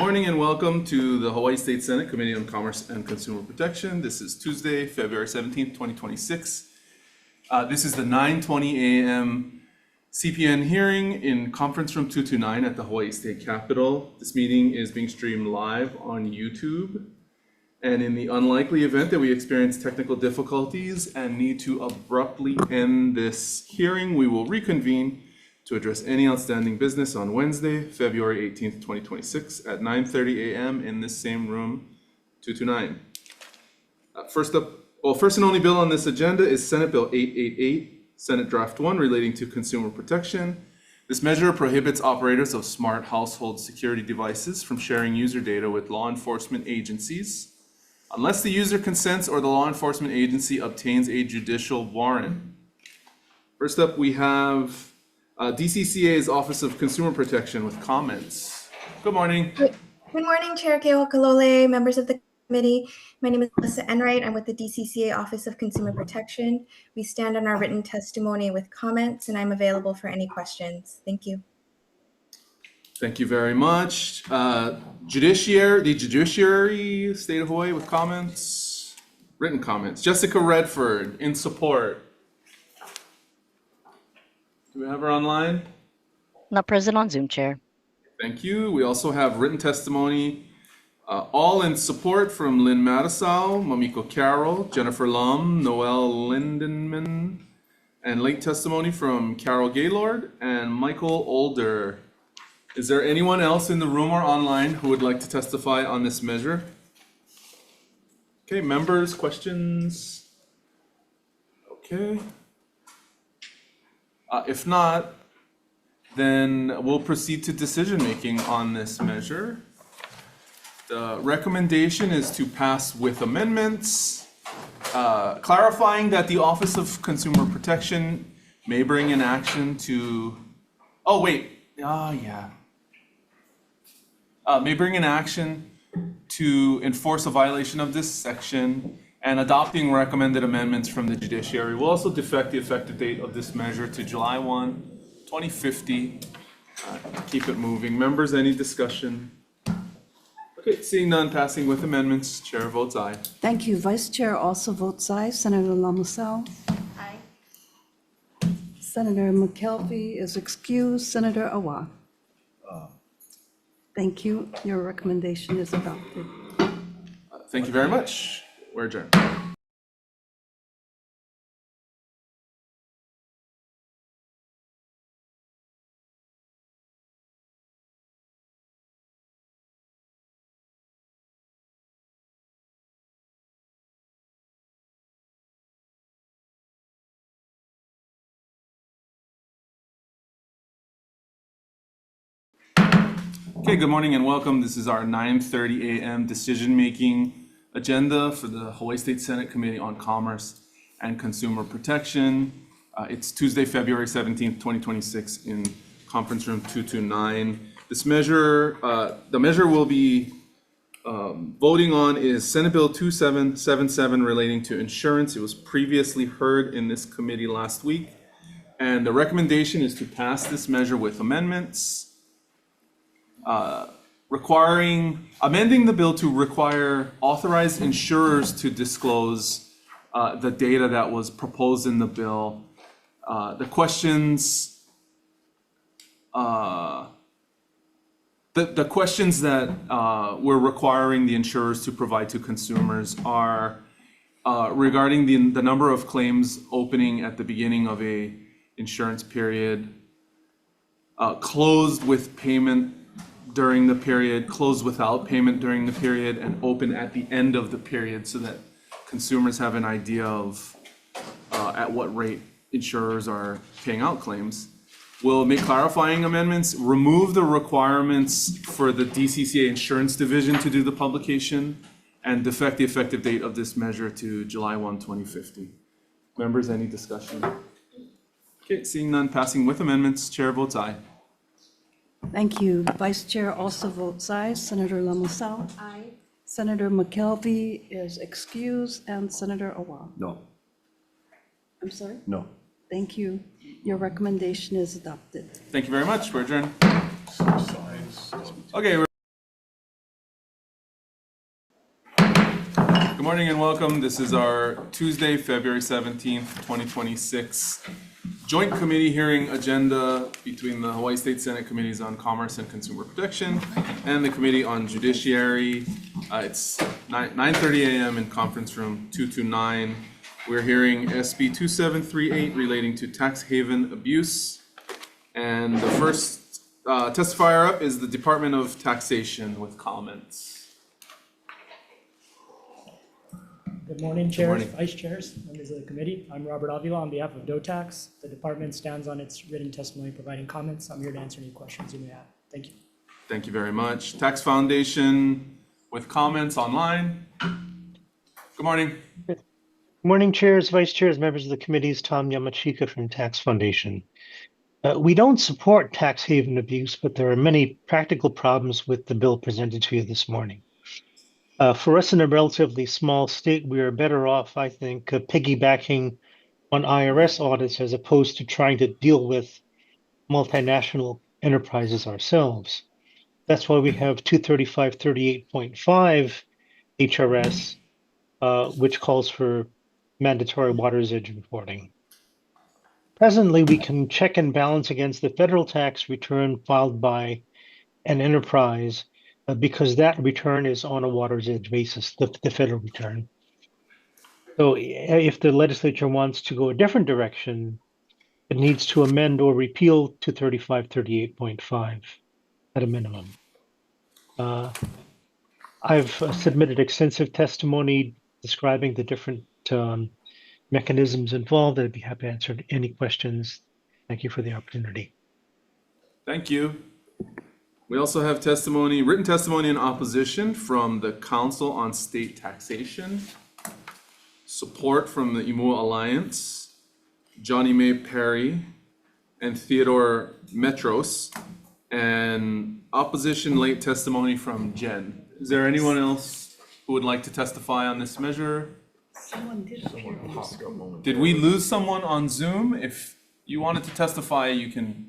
morning and welcome to the Hawaii State Senate Committee on Commerce and Consumer Protection. This is Tuesday, February 17th, 2026. This is the 9:20 a.m. CPN hearing in conference room 229 at the Hawaii State Capitol. This meeting is being streamed live on YouTube. And in the unlikely event that we experience technical difficulties and need to abruptly end this hearing, we will reconvene to address any outstanding business on Wednesday, February 18th, 2026 at 9:30 a.m. in this same room, 229. First and only bill on this agenda is Senate Bill 888, Senate Draft 1 relating to consumer protection. This measure prohibits operators of smart household security devices from sharing user data with law enforcement agencies unless the user consents or the law enforcement agency obtains a judicial warrant. First up, we have DCCA's Office of Consumer Protection with comments. Good morning. Good morning, Chair Keokalole, members of the committee. My name is Melissa Enright. I'm with the DCCA Office of Consumer Protection. We stand on our written testimony with comments, and I'm available for any questions. Thank you. Thank you very much. The Judiciary, State of Hawaii with comments, written comments. Jessica Redford in support. Do we have her online? Not present on Zoom, Chair. Thank you. We also have written testimony, all in support from Lynn Matisau, Mamiko Carroll, Jennifer Lum, Noel Lindenman, and late testimony from Carol Gaylord and Michael Older. Is there anyone else in the room or online who would like to testify on this measure? Okay, members, questions? Okay. If not, then we'll proceed to decision-making on this measure. The recommendation is to pass with amendments, clarifying that the Office of Consumer Protection may bring an action to, may bring an action to enforce a violation of this section, and adopting recommended amendments from the judiciary will also defect the effective date of this measure to July 1, 2050. Keep it moving. Members, any discussion? Okay, seeing none, passing with amendments, Chair votes aye. Thank you. Vice Chair also votes aye. Senator Lamusau. Aye. Senator McKelvey is excused. Senator Awa. Thank you. Your recommendation is adopted. Thank you very much. We're adjourned. Okay, good morning and welcome. This is our 9:30 a.m. decision-making agenda for the Hawaii State Senate Committee on Commerce and Consumer Protection. It's Tuesday, February 17th, 2026 in conference room 229. This measure, the measure we'll be voting on is Senate Bill 2777 relating to insurance. It was previously heard in this committee last week. And the recommendation is to pass this measure with amendments, amending the bill to require authorized insurers to disclose the data that was proposed in the bill. The questions that we're requiring the insurers to provide to consumers are regarding the number of claims opening at the beginning of a insurance period, closed with payment during the period, closed without payment during the period, and open at the end of the period so that consumers have an idea of at what rate insurers are paying out claims. We'll make clarifying amendments, remove the requirements for the DCCA Insurance Division to do the publication, and defect the effective date of this measure to July 1, 2050. Members, any discussion? Okay, seeing none, passing with amendments, Chair votes aye. Thank you. Vice Chair also votes aye. Senator Lamusau. Aye. Senator McKelvey is excused, and Senator Awa. No. I'm sorry? No. Thank you. Your recommendation is adopted. Thank you very much. We're adjourned. Okay. Good morning and welcome. This is our Tuesday, February 17th, 2026 joint committee hearing agenda between the Hawaii State Senate Committees on Commerce and Consumer Protection and the Committee on Judiciary. It's 9:30 a.m. in conference room 229. We're hearing SB 2738 relating to tax haven abuse. And the first testifier up is the Department of Taxation with comments. Good morning, chairs, morning. vice chairs, members of the committee. I'm Robert Avila on behalf of DOTAX. The department stands on its written testimony providing comments. I'm here to answer any questions you may have. Thank you. Thank you very much. Tax Foundation with comments online. Good morning. Good morning, chairs, vice chairs, members of the committees. Tom Yamachika from Tax Foundation. We don't support tax haven abuse, but there are many practical problems with the bill presented to you this morning. For us in a relatively small state, we are better off, I think, piggybacking on IRS audits as opposed to trying to deal with multinational enterprises ourselves. That's why we have 23538.5 HRS, which calls for mandatory water's edge reporting. Presently, we can check and balance against the federal tax return filed by an enterprise because that return is on a water's edge basis, the federal return. So if the legislature wants to go a different direction, it needs to amend or repeal 23538.5 at a minimum. I've submitted extensive testimony describing the different mechanisms involved. I'd be happy to answer any questions. Thank you for the opportunity. Thank you. We also have testimony, written testimony in opposition from the Council on State Taxation, support from the Imua Alliance, Johnny May Perry, and Theodore Metros, and opposition late testimony from Jen. Is there anyone else who would like to testify on this measure? Did we lose someone on Zoom? If you wanted to testify, you can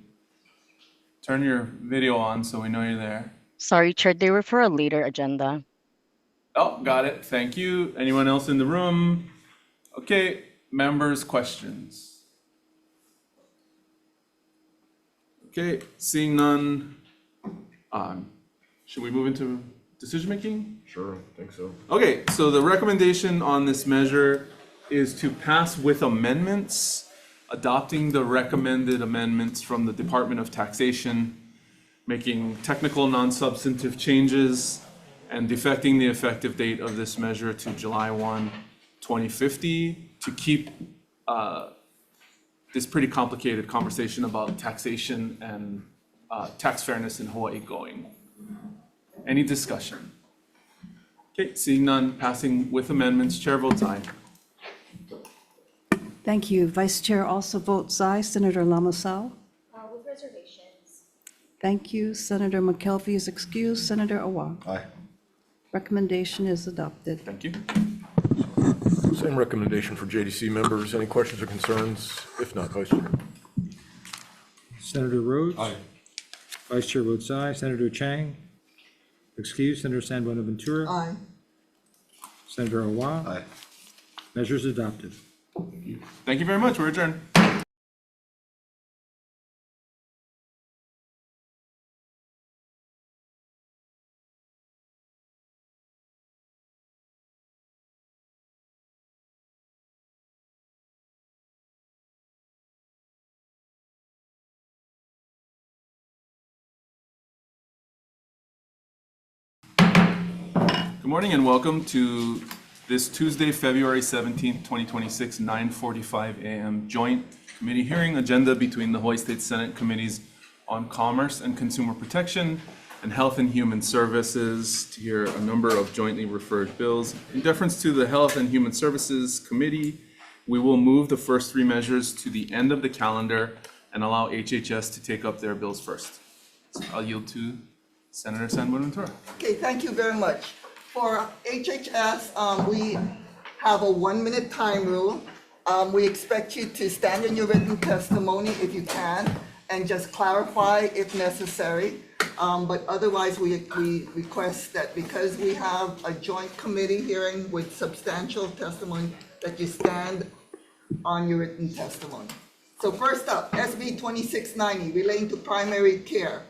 turn your video on so we know you're there. Sorry, Chair, they were for a later agenda. Oh, got it. Thank you. Anyone else in the room? Okay, members' questions. Okay, seeing none. Should we move into decision making? Sure, I think so. Okay, so the recommendation on this measure is to pass with amendments, adopting the recommended amendments from the Department of Taxation, making technical non-substantive changes, and defecting the effective date of this measure to July 1, 2050 to keep this pretty complicated conversation about taxation and tax fairness in Hawaii going. Any discussion? Okay, seeing none, passing with amendments, chair votes aye. Thank you. Vice Chair also votes aye. Senator Lamasau. With reservations. Thank you. Senator McKelvey is excused. Senator Awa. Aye. Recommendation is adopted. Thank you. Same recommendation for JDC members. Any questions or concerns? If not, Vice Chair. Senator Rhodes? Aye. Vice Chair votes aye. Senator Chang? Excused. Senator San Buenaventura? Aye. Senator Awa? Aye. Measures adopted. Thank you very much. We're adjourned. Good morning and welcome to this Tuesday, February 17th, 2026, 9:45 a.m. joint committee hearing agenda between the Hawaii State Senate Committees on Commerce and Consumer Protection and Health and Human Services to hear a number of jointly referred bills. In deference to the Health and Human Services Committee, we will move the first three measures to the end of the calendar and allow HHS to take up their bills first. So I'll yield to Senator San Buenaventura. Okay, thank you very much. For HHS, we have a 1-minute time rule. We expect you to stand in your written testimony if you can and just clarify if necessary. But otherwise, we request that because we have a joint committee hearing with substantial testimony, that you stand on your written testimony. So first up, SB 2690 relating to primary care.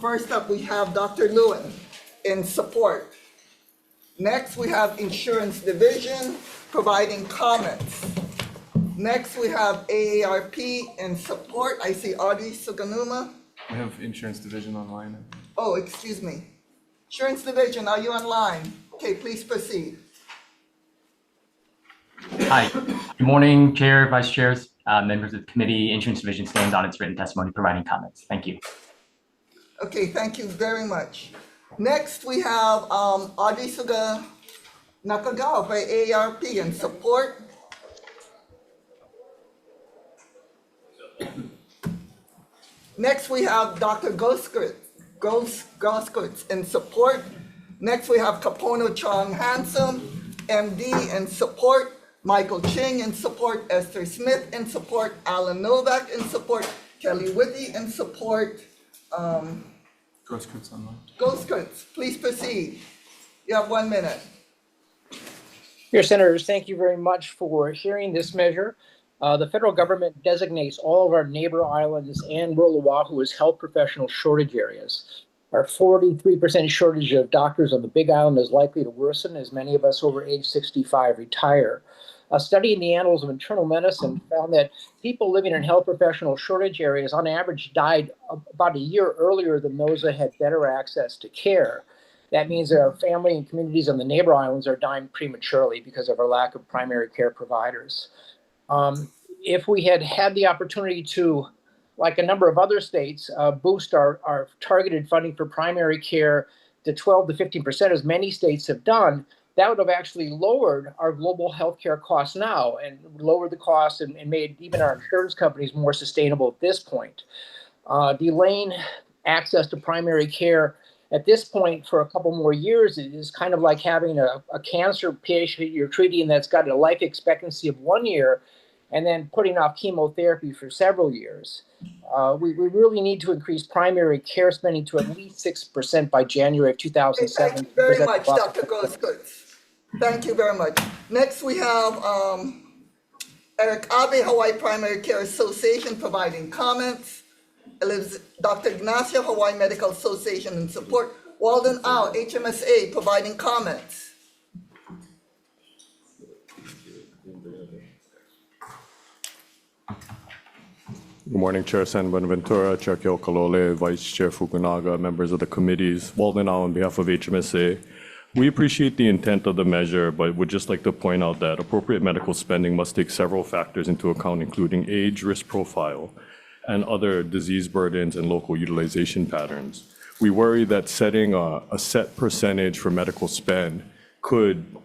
First up, we have Dr. Lewin in support. Next, we have Insurance Division providing comments. Next, we have AARP in support. I see Audrey Suganuma. We have Insurance Division online. Oh, excuse me. Insurance Division, are you online? Okay, please proceed. Hi, good morning, Chair, Vice Chairs, members of the committee. Insurance Division stands on its written testimony providing comments. Thank you. Okay, thank you very much. Next, we have Audrey Suga Nakagawa by AARP in support. Next, we have Dr. Goskowitz in support. Next, we have Kapono Chong Handsome, MD in support. Michael Ching in support. Esther Smith in support. Alan Novak in support. Kelly Whitty in support. Groskowitz online. Goskowitz, please proceed. You have 1 minute. Dear Senators, thank you very much for hearing this measure. The federal government designates all of our neighbor islands and rural Oahu as health professional shortage areas. Our 43% shortage of doctors on the Big Island is likely to worsen as many of us over age 65 retire. A study in the Annals of Internal Medicine found that people living in health professional shortage areas on average died about a year earlier than those that had better access to care. That means that our family and communities on the neighbor islands are dying prematurely because of our lack of primary care providers. If we had had the opportunity to, like a number of other states, boost our targeted funding for primary care to 12 to 15%, as many states have done, that would have actually lowered our global healthcare costs now and lowered the costs and made even our insurance companies more sustainable at this point. Delaying access to primary care at this point for a couple more years is kind of like having a cancer patient you're treating that's got a life expectancy of 1 year and then putting off chemotherapy for several years. We really need to increase primary care spending to at least 6% by January of 2007. Thank you very much, Dr. Goskowitz. Thank you very much. Next, we have Eric Abe, Hawaii Primary Care Association providing comments. Dr. Ignacio, Hawaii Medical Association in support. Walden Au, HMSA providing comments. Good morning, Chair San Buenaventura, Chair Keokalole, Vice Chair Fukunaga, members of the committees. Walden Au on behalf of HMSA. We appreciate the intent of the measure, but would just like to point out that appropriate medical spending must take several factors into account, including age, risk profile, and other disease burdens and local utilization patterns. We worry that setting a set percentage for medical spend could,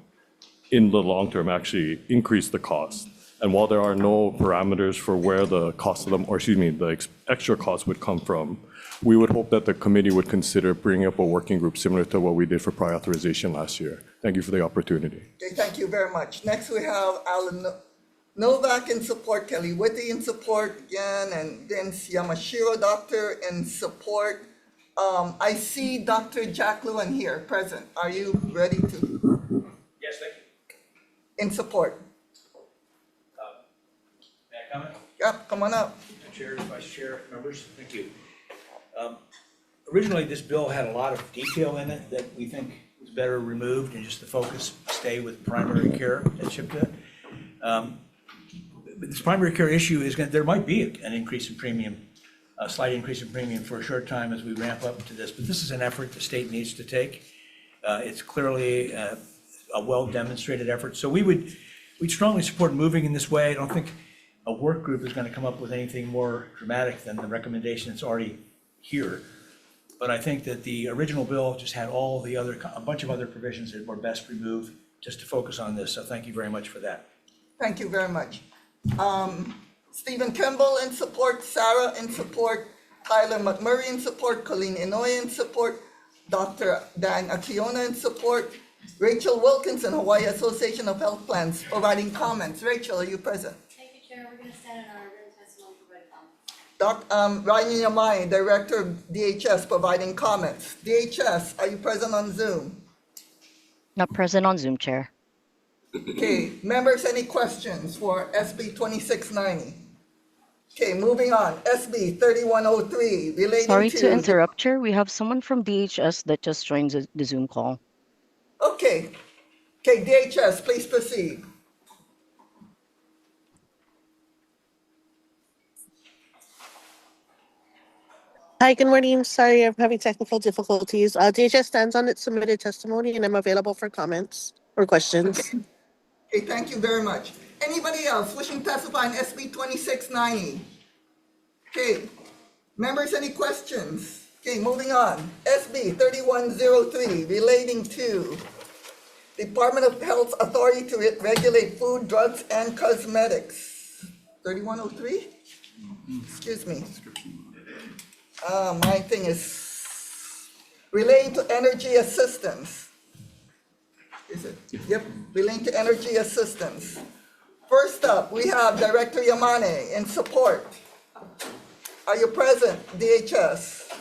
in the long term, actually increase the cost. And while there are no parameters for where the cost of them, or excuse me, the extra cost would come from, we would hope that the committee would consider bringing up a working group similar to what we did for prior authorization last year. Thank you for the opportunity. Okay, thank you very much. Next, we have Alan Novak in support, Kelly Whitty in support again, and Vince Yamashiro, doctor, in support. I see Dr. Jack Lewin here, present. Are you ready to? Yes, thank you. In support. May I comment? Yep, come on up. Chair, Vice Chair, members, thank you. Originally, this bill had a lot of detail in it that we think was better removed and just the focus stay with primary care at SHPN. But this primary care issue is there might be an increase in premium, a slight increase in premium for a short time as we ramp up to this, but this is an effort the state needs to take. It's clearly a well-demonstrated effort. So we'd strongly support moving in this way. I don't think a work group is going to come up with anything more dramatic than the recommendation that's already here. But I think that the original bill just had a bunch of other provisions that were best removed just to focus on this. So thank you very much for that. Thank you very much. Stephen Kimball in support, Sarah in support, Tyler McMurray in support, Colleen Inouye in support, Dr. Dan Akiona in support, Rachel Wilkinson, Hawaii Association of Health Plans, providing comments. Rachel, are you present? Thank you, Chair. We're going to stand in our written testimony to provide comments. Ryan Yamai, Director of DHS, providing comments. DHS, are you present on Zoom? Not present on Zoom, Chair. Okay, members, any questions for SB 2690? Okay, moving on. SB 3103, relating Sorry to. to interrupt, Chair. We have someone from DHS that just joined the Zoom call. Okay, DHS, please proceed. Hi, good morning. Sorry, I'm having technical difficulties. DHS stands on its submitted testimony, and I'm available for comments or questions. Okay, thank you very much. Anybody else wishing to testify on SB 2690? Okay, members, any questions? Okay, moving on. SB 3103, relating to Department of Health Authority to regulate food, drugs, and cosmetics. 3103? Excuse me. My thing is relating to energy assistance. Is it? Yep, relating to energy assistance. First up, we have Director Yamane in support. Are you present, DHS?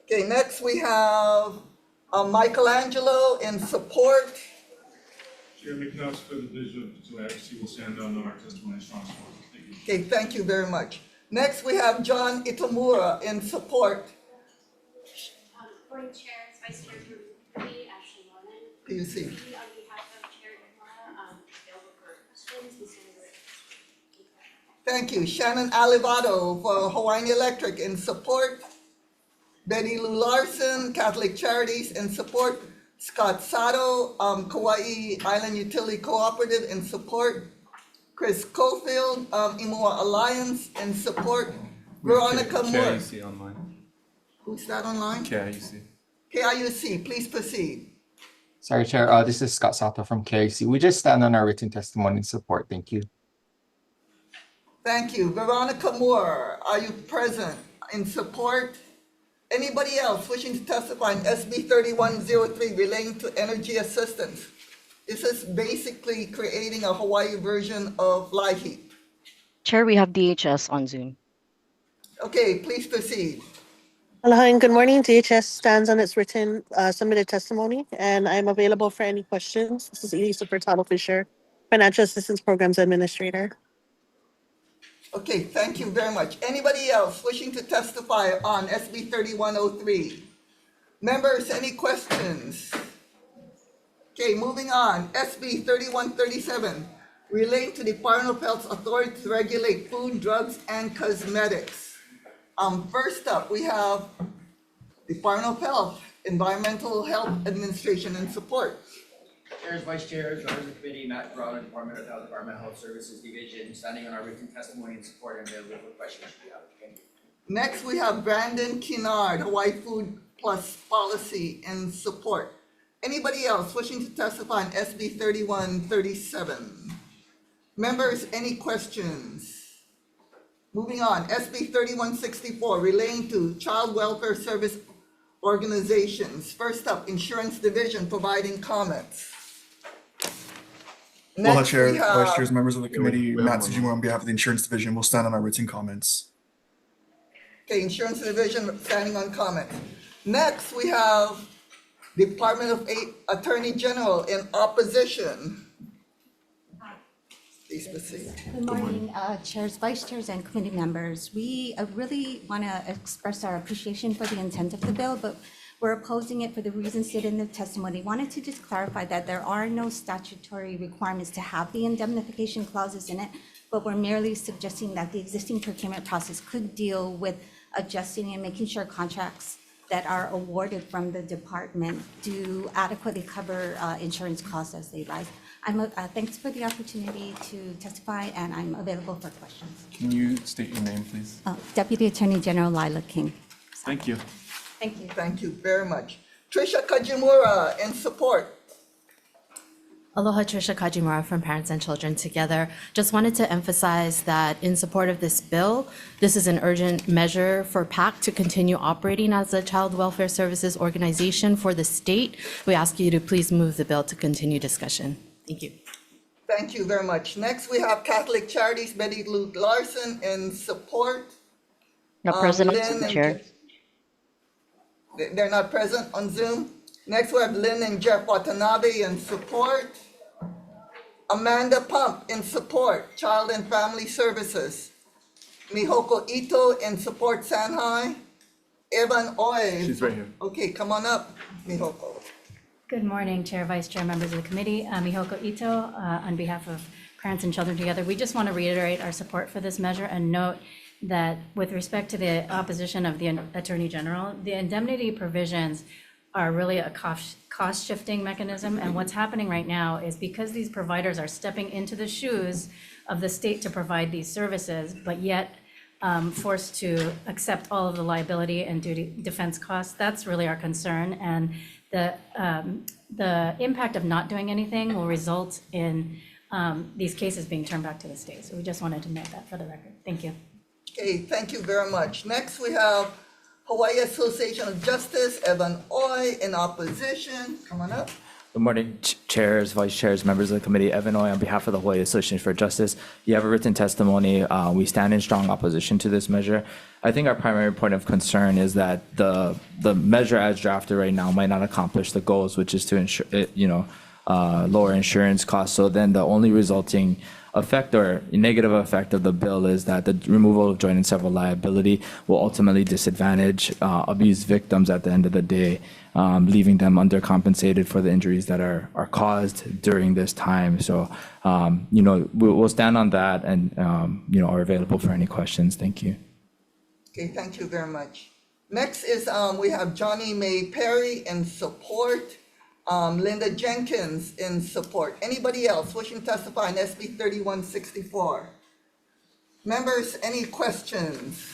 Okay, next we have Michelangelo in support. Chair McNutt for the Division of Advocacy will stand on our testimony and strong support. Thank you. Okay, thank you very much. Next we have John Itamura in support. Morning, Chair, Vice Chair Ashley Norman. PUC. On behalf of Chair Itamura, available for questions. Thank you. Shannon Alivado for Hawai'i Electric in support. Betty Lou Larson, Catholic Charities in support. Scott Sato, Kauai Island Utility Cooperative in support. Chris Cofield, Imua Alliance in support. Veronica Moore. KIUC online. Who's that online? KIUC. KIUC, please proceed. Sorry, Chair. This is Scott Sato from KIC. We just stand on our written testimony in support. Thank you. Thank you. Veronica Moore, are you present in support? Anybody else wishing to testify on SB 3103 relating to energy assistance? This is basically creating a Hawaii version of LIHEAP. Chair, we have DHS on Zoom. Okay, please proceed. Aloha and good morning. DHS stands on its written submitted testimony, and I'm available for any questions. This is Elisa Furtado Fisher, Financial Assistance Programs Administrator. Okay, thank you very much. Anybody else wishing to testify on SB 3103? Members, any questions? Okay, moving on. SB 3137, relating to Department of Health's authority to regulate food, drugs, and cosmetics. First up, we have Department of Health, Environmental Health Administration in support. Chairs, Vice Chairs, members of the committee, Matt Brown, Department of Health, Department of Health Services Division, standing on our written testimony in support and available for questions if you have. Thank you. Next, we have Brandon Kinnard, Hawaii Food Plus Policy in support. Anybody else wishing to testify on SB 3137? Members, any questions? Moving on, SB 3164, relating to Child Welfare Service Organizations. First up, Insurance Division, providing comments. Aloha, Next, Chair, we have- Vice Chairs, members of the committee, we have Matt one Tsujima on behalf of the Insurance Division will stand on our written comments. Okay, Insurance Division standing on comments. Next, we have Department of Attorney General in opposition. Please proceed. Good morning, chairs, vice chairs, and committee members. We really want to express our appreciation for the intent of the bill, but we're opposing it for the reasons stated in the testimony. Wanted to just clarify that there are no statutory requirements to have the indemnification clauses in it, but we're merely suggesting that the existing procurement process could deal with adjusting and making sure contracts that are awarded from the department do adequately cover insurance costs as they rise. Thanks for the opportunity to testify, and I'm available for questions. Can you state your name, please? Deputy Attorney General Lila King. Thank you. Thank you. Thank you very much. Trisha Kajimura in support. Aloha, Trisha Kajimura from Parents and Children Together. Just wanted to emphasize that in support of this bill, this is an urgent measure for PAC to continue operating as a child welfare services organization for the state. We ask you to please move the bill to continue discussion. Thank you. Thank you very much. Next, we have Catholic Charities, Betty Lou Larson in support. Not present on Lynn Zoom, and Chair. They're not present on Zoom. Next, we have Lynn and Jeff Watanabe in support. Amanda Pump in support, Child and Family Services. Mihoko Ito in support, Sanhai. Evan Oy. She's right here. Okay, come on up, Mihoko. Good morning, Chair, Vice Chair, members of the committee. Mihoko Ito, on behalf of Parents and Children Together, we just want to reiterate our support for this measure and note that with respect to the opposition of the Attorney General, the indemnity provisions are really a cost shifting mechanism. And what's happening right now is because these providers are stepping into the shoes of the state to provide these services, but yet forced to accept all of the liability and duty defense costs, that's really our concern. And the impact of not doing anything will result in these cases being turned back to the state. So we just wanted to note that for the record. Thank you. Okay, thank you very much. Next, we have Hawaii Association of Justice, Evan Oy in opposition. Come on up. Good morning, chairs, vice chairs, members of the committee. Evan Oy on behalf of the Hawai'i Association for Justice. You have a written testimony. We stand in strong opposition to this measure. I think our primary point of concern is that the measure as drafted right now might not accomplish the goals, which is to ensure, lower insurance costs. So then the only resulting effect or negative effect of the bill is that the removal of joint and several liability will ultimately disadvantage abuse victims at the end of the day, leaving them undercompensated for the injuries that are caused during this time. So, we'll stand on that and, are available for any questions. Thank you. Okay, thank you very much. Next is we have Johnny May Perry in support. Linda Jenkins in support. Anybody else wishing to testify on SB 3164? Members, any questions?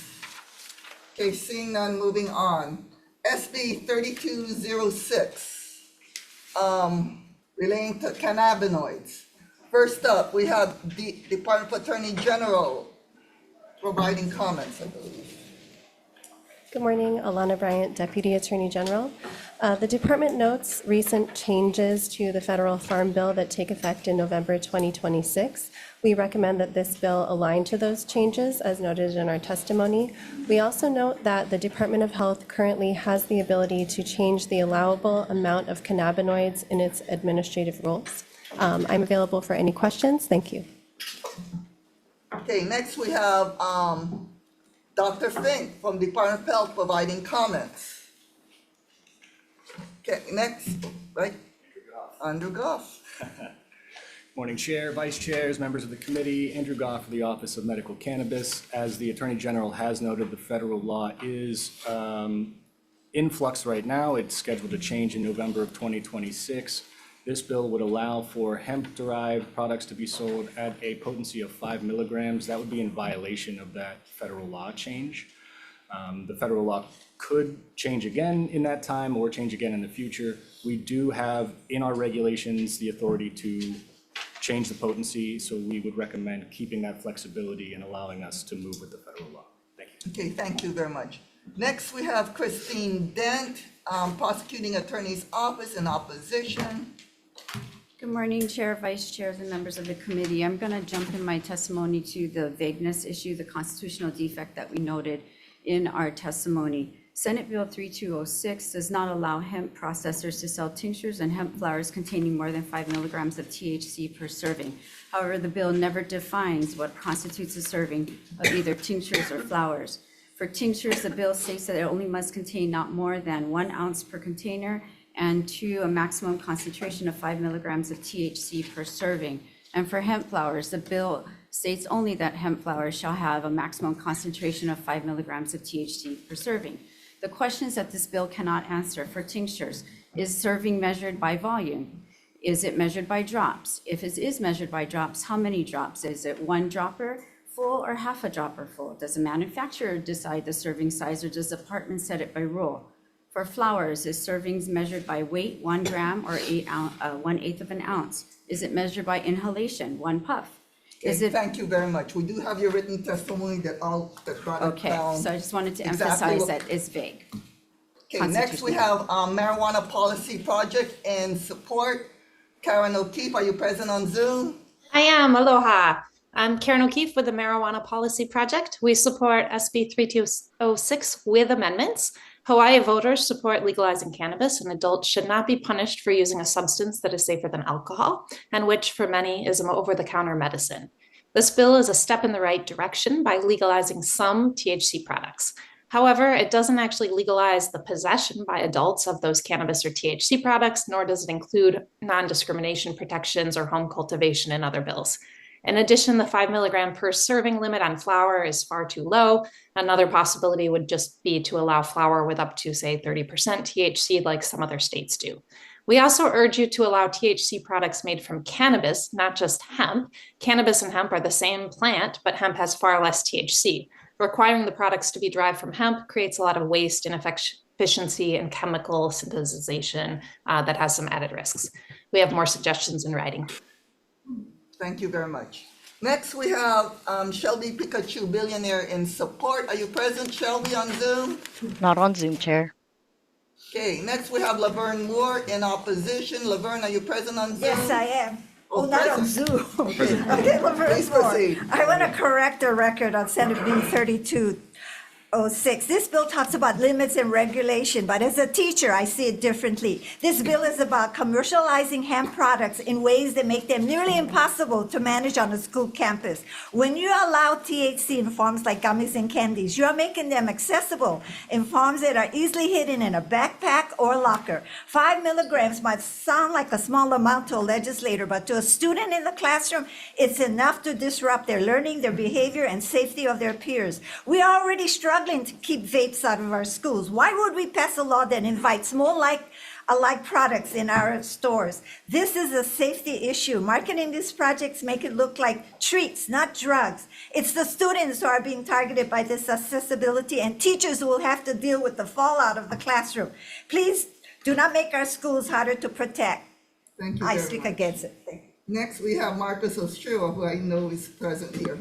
Okay, seeing none, moving on. SB 3206, relating to cannabinoids. First up, we have the Department of Attorney General providing comments, I believe. Good morning, Alana Bryant, Deputy Attorney General. The department notes recent changes to the federal farm bill that take effect in November 2026. We recommend that this bill align to those changes as noted in our testimony. We also note that the Department of Health currently has the ability to change the allowable amount of cannabinoids in its administrative rules. I'm available for any questions. Thank you. Okay, next we have Dr. Fink from Department of Health providing comments. Okay, next, right? Andrew Goff. Morning, Chair, Vice Chairs, members of the committee. Andrew Goff for the Office of Medical Cannabis. As the Attorney General has noted, the federal law is in flux right now. It's scheduled to change in November of 2026. This bill would allow for hemp-derived products to be sold at a potency of 5 milligrams. That would be in violation of that federal law change. The federal law could change again in that time or change again in the future. We do have in our regulations the authority to change the potency, so we would recommend keeping that flexibility and allowing us to move with the federal law. Thank you. Okay, thank you very much. Next, we have Christine Dent, Prosecuting Attorney's Office in opposition. Good morning, Chair, Vice Chairs, and members of the committee. I'm going to jump in my testimony to the vagueness issue, the constitutional defect that we noted in our testimony. Senate Bill 3206 does not allow hemp processors to sell tinctures and hemp flowers containing more than 5 milligrams of THC per serving. However, the bill never defines what constitutes a serving of either tinctures or flowers. For tinctures, the bill states that it only must contain not more than 1 ounce per container and a maximum concentration of 5 milligrams of THC per serving. And for hemp flowers, the bill states only that hemp flowers shall have a maximum concentration of 5 milligrams of THC per serving. The questions that this bill cannot answer for tinctures: is serving measured by volume? Is it measured by drops? If it is measured by drops, how many drops? Is it 1 dropper full or half a dropper full? Does the manufacturer decide the serving size, or does the department set it by rule? For flowers, is servings measured by weight, 1 gram or 1/8 of an ounce? Is it measured by inhalation, 1 puff? Okay, thank you very much. We do have your written testimony that brought it Okay, down. so I just wanted to exactly emphasize what- that it's vague. Okay, next we have Marijuana Policy Project in support. Karen O'Keefe, are you present on Zoom? I am. Aloha. I'm Karen O'Keefe with the Marijuana Policy Project. We support SB 3206 with amendments. Hawaii voters support legalizing cannabis, and adults should not be punished for using a substance that is safer than alcohol, and which for many is an over-the-counter medicine. This bill is a step in the right direction by legalizing some THC products. However, it doesn't actually legalize the possession by adults of those cannabis or THC products, nor does it include non-discrimination protections or home cultivation in other bills. In addition, the 5 milligram per serving limit on flour is far too low. Another possibility would just be to allow flour with up to, say, 30% THC like some other states do. We also urge you to allow THC products made from cannabis, not just hemp. Cannabis and hemp are the same plant, but hemp has far less THC. Requiring the products to be derived from hemp creates a lot of waste, inefficiency, and chemical synthesization that has some added risks. We have more suggestions in writing. Thank you very much. Next, we have Shelby Pikachu, billionaire in support. Are you present, Shelby, on Zoom? Not on Zoom, Chair. Okay, next we have Laverne Moore in opposition. Laverne, are you present on Zoom? Yes, I am. Oh, not on present. Zoom. Present. Okay, Laverne Please Moore. proceed. I want to correct the record on Senate Bill 3206. This bill talks about limits and regulation, but as a teacher, I see it differently. This bill is about commercializing hemp products in ways that make them nearly impossible to manage on a school campus. When you allow THC in forms like gummies and candies, you are making them accessible in forms that are easily hidden in a backpack or locker. 5 milligrams might sound like a small amount to a legislator, but to a student in the classroom, it's enough to disrupt their learning, their behavior, and safety of their peers. We are already struggling to keep vapes out of our schools. Why would we pass a law that invites more alike products in our stores? This is a safety issue. Marketing these projects make it look like treats, not drugs. It's the students who are being targeted by this accessibility, and teachers who will have to deal with the fallout of the classroom. Please do not make our schools harder to protect. Thank you I very speak much. against it. Thank you. Next, we have Marcus Ostrua, who I know is present here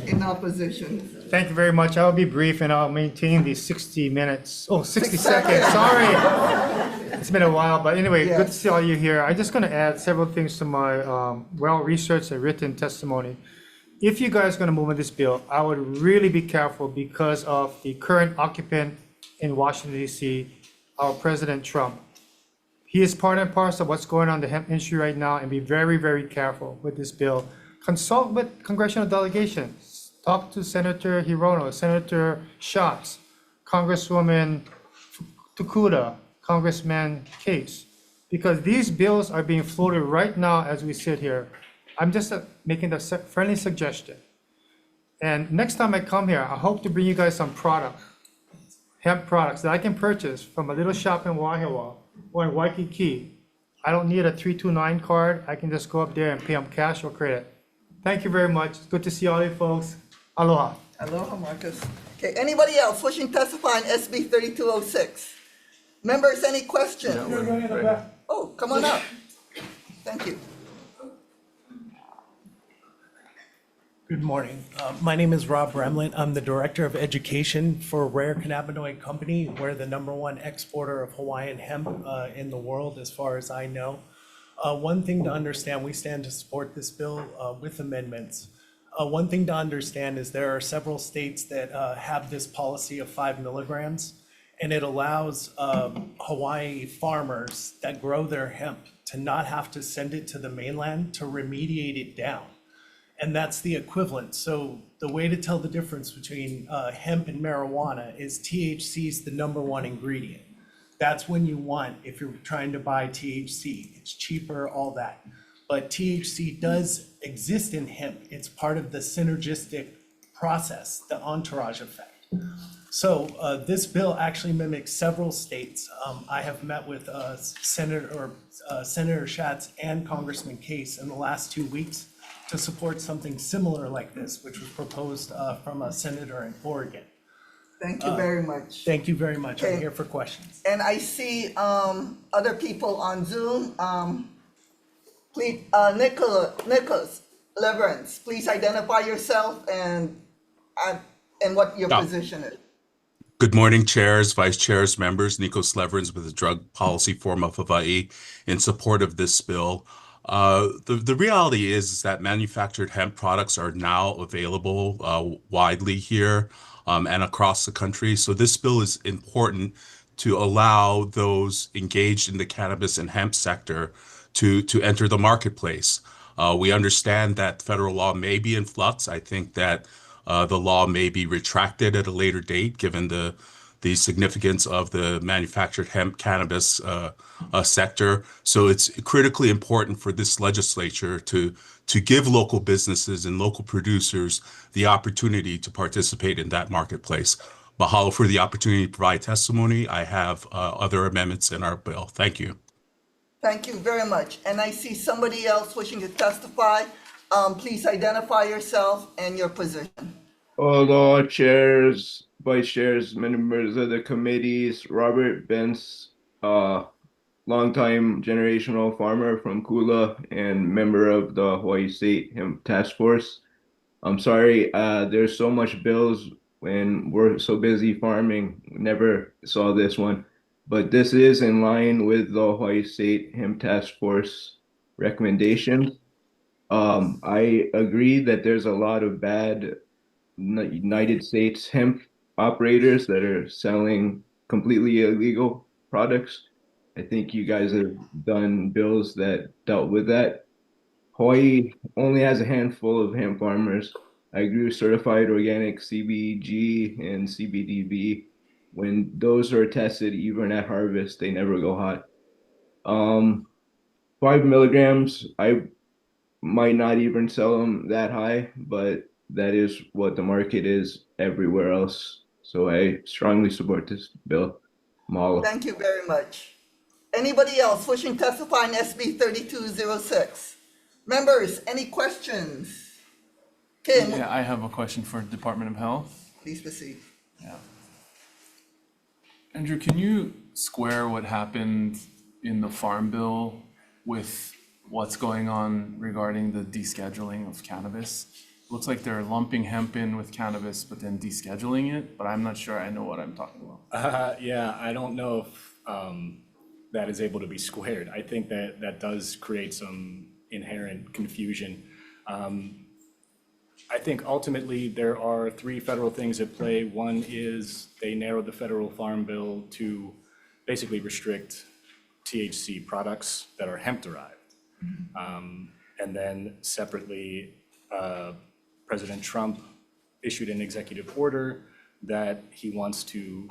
in opposition. Thank you very much. I'll be brief and I'll maintain the 60 minutes. Oh, 60 seconds. Sorry. It's been a while, but anyway, good to see all you here. I'm just going to add several things to my well-researched and written testimony. If you guys are going to move on this bill, I would really be careful because of the current occupant in Washington, D.C., our President Trump. He is part and parcel of what's going on in the hemp industry right now, and be very, very careful with this bill. Consult with congressional delegations. Talk to Senator Hirono, Senator Schatz, Congresswoman Fukuda, Congressman Case, because these bills are being floated right now as we sit here. I'm just making a friendly suggestion. And next time I come here, I hope to bring you guys some product, hemp products that I can purchase from a little shop in Wahiawa or in Waikiki. I don't need a 329 card. I can just go up there and pay them cash or credit. Thank you very much. It's good to see all you folks. Aloha. Aloha, Marcus. Okay, anybody else wishing to testify on SB 3206? Members, any questions? Oh, come on up. Thank you. Good morning. My name is Rob Remlin. I'm the Director of Education for Rare Cannabinoid Company. We're the #1 exporter of Hawaiian hemp in the world, as far as I know. One thing to understand, we stand to support this bill with amendments. One thing to understand is there are several states that have this policy of 5 milligrams, and it allows Hawaii farmers that grow their hemp to not have to send it to the mainland to remediate it down. And that's the equivalent. So the way to tell the difference between hemp and marijuana is THC is the #1 ingredient. That's when you want, if you're trying to buy THC, it's cheaper, all that. But THC does exist in hemp. It's part of the synergistic process, the entourage effect. So this bill actually mimics several states. I have met with Senator Schatz and Congressman Case in the last 2 weeks to support something similar like this, which was proposed from a senator in Oregon. Thank you very much. Thank you very much. I'm Okay. here for questions. And I see other people on Zoom. Please, Nicholas Leverance, please identify yourself and what your position is. Good morning, chairs, vice chairs, members. Nikos Leverins with the Drug Policy Forum of Hawaii in support of this bill. The reality is that manufactured hemp products are now available widely here and across the country. So this bill is important to allow those engaged in the cannabis and hemp sector to enter the marketplace. We understand that federal law may be in flux. I think that the law may be retracted at a later date, given the significance of the manufactured hemp cannabis sector. So it's critically important for this legislature to give local businesses and local producers the opportunity to participate in that marketplace. Mahalo for the opportunity to provide testimony. I have other amendments in our bill. Thank you. Thank you very much. And I see somebody else wishing to testify. Please identify yourself and your position. Hello, chairs, vice chairs, members of the committees. Robert Bence, longtime generational farmer from Kula and member of the Hawaii State Hemp Task Force. I'm sorry, there's so much bills when we're so busy farming. Never saw this one, but this is in line with the Hawaii State Hemp Task Force recommendations. I agree that there's a lot of bad United States hemp operators that are selling completely illegal products. I think you guys have done bills that dealt with that. Hawaii only has a handful of hemp farmers. I grew certified organic CBG and CBDV. When those are tested, even at harvest, they never go hot. 5 milligrams, I might not even sell them that high, but that is what the market is everywhere else. So I strongly support this bill. Mahalo. Thank you very much. Anybody else wishing to testify on SB 3206? Members, any questions? Kim, Yeah, I have a question for Department of Health. please proceed. Yeah. Andrew, can you square what happened in the Farm Bill with what's going on regarding the descheduling of cannabis? Looks like they're lumping hemp in with cannabis, but then descheduling it, but I'm not sure I know what I'm talking about. Yeah, I don't know if that is able to be squared. I think that that does create some inherent confusion. I think ultimately there are 3 federal things at play. One is they narrowed the federal farm bill to basically restrict THC products that are hemp derived. And then separately, President Trump issued an executive order that he wants to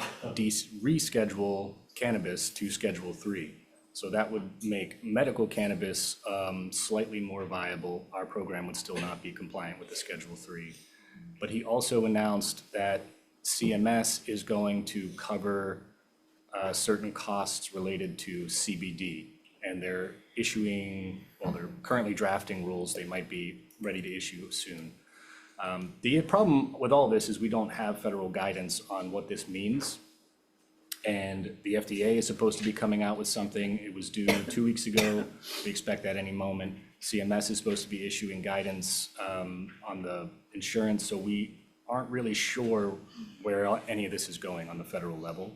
reschedule cannabis to Schedule 3. So that would make medical cannabis slightly more viable. Our program would still not be compliant with the Schedule 3. But he also announced that CMS is going to cover certain costs related to CBD. And they're they're currently drafting rules. They might be ready to issue soon. The problem with all this is we don't have federal guidance on what this means. And the FDA is supposed to be coming out with something. It was due 2 weeks ago. We expect that any moment. CMS is supposed to be issuing guidance on the insurance. So we aren't really sure where any of this is going on the federal level.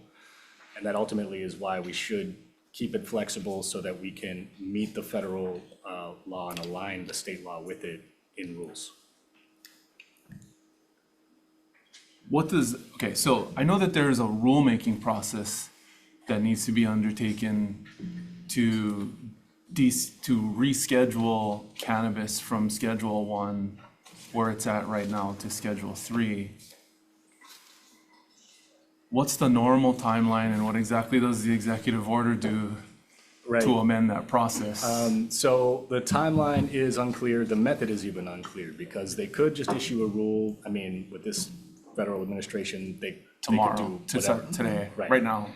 And that ultimately is why we should keep it flexible so that we can meet the federal law and align the state law with it in rules. Okay, so I know that there is a rulemaking process that needs to be undertaken to reschedule cannabis from Schedule 1, where it's at right now, to Schedule 3. What's the normal timeline and what exactly does the executive order do to amend that process? So the timeline is unclear. The method is even unclear because they could just issue a rule. I mean, with this federal administration, they could do whatever. Today, right now.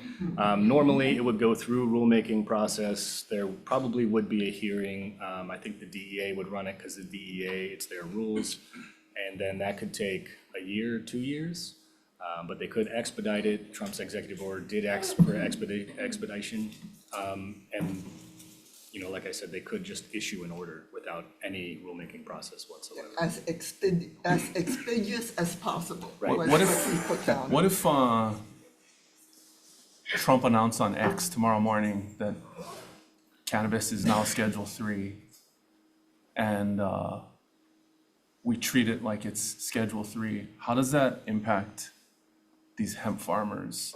Normally, it would go through rulemaking process. There probably would be a hearing. I think the DEA would run it because the DEA, it's their rules. And then that could take a year, 2 years. But they could expedite it. Trump's executive order did ask for expedition. And, like I said, they could just issue an order without any rulemaking process whatsoever. As expeditious as possible. Right. What if Trump announced on X tomorrow morning that cannabis is now Schedule 3, and we treat it like it's Schedule 3. How does that impact these hemp farmers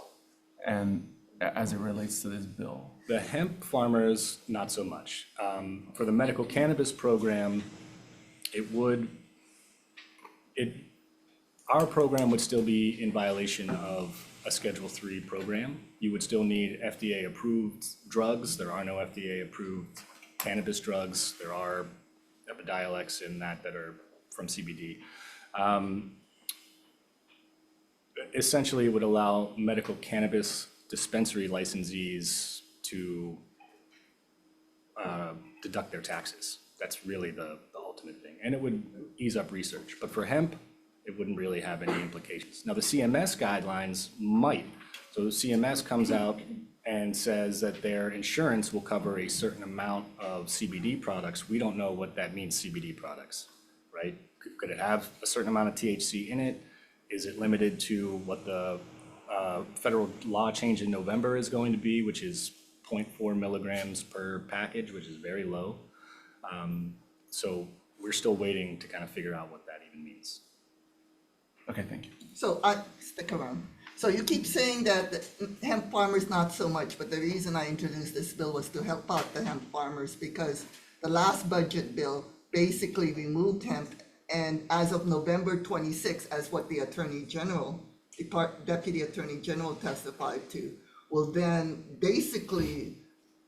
and as it relates to this bill? The hemp farmers, not so much. For the medical cannabis program, our program would still be in violation of a Schedule 3 program. You would still need FDA-approved drugs. There are no FDA-approved cannabis drugs. There are Epidiolex in that are from CBD. Essentially, it would allow medical cannabis dispensary licensees to deduct their taxes. That's really the ultimate thing. And it would ease up research. But for hemp, it wouldn't really have any implications. Now, the CMS guidelines might. So the CMS comes out and says that their insurance will cover a certain amount of CBD products. We don't know what that means, CBD products, right? Could it have a certain amount of THC in it? Is it limited to what the federal law change in November is going to be, which is 0.4 milligrams per package, which is very low. So we're still waiting to kind of figure out what that even means. Okay, thank you. So stick around. So you keep saying that the hemp farmers not so much, but the reason I introduced this bill was to help out the hemp farmers because the last budget bill basically removed hemp, and as of November 26, as what the Attorney General, Deputy Attorney General testified to, will then basically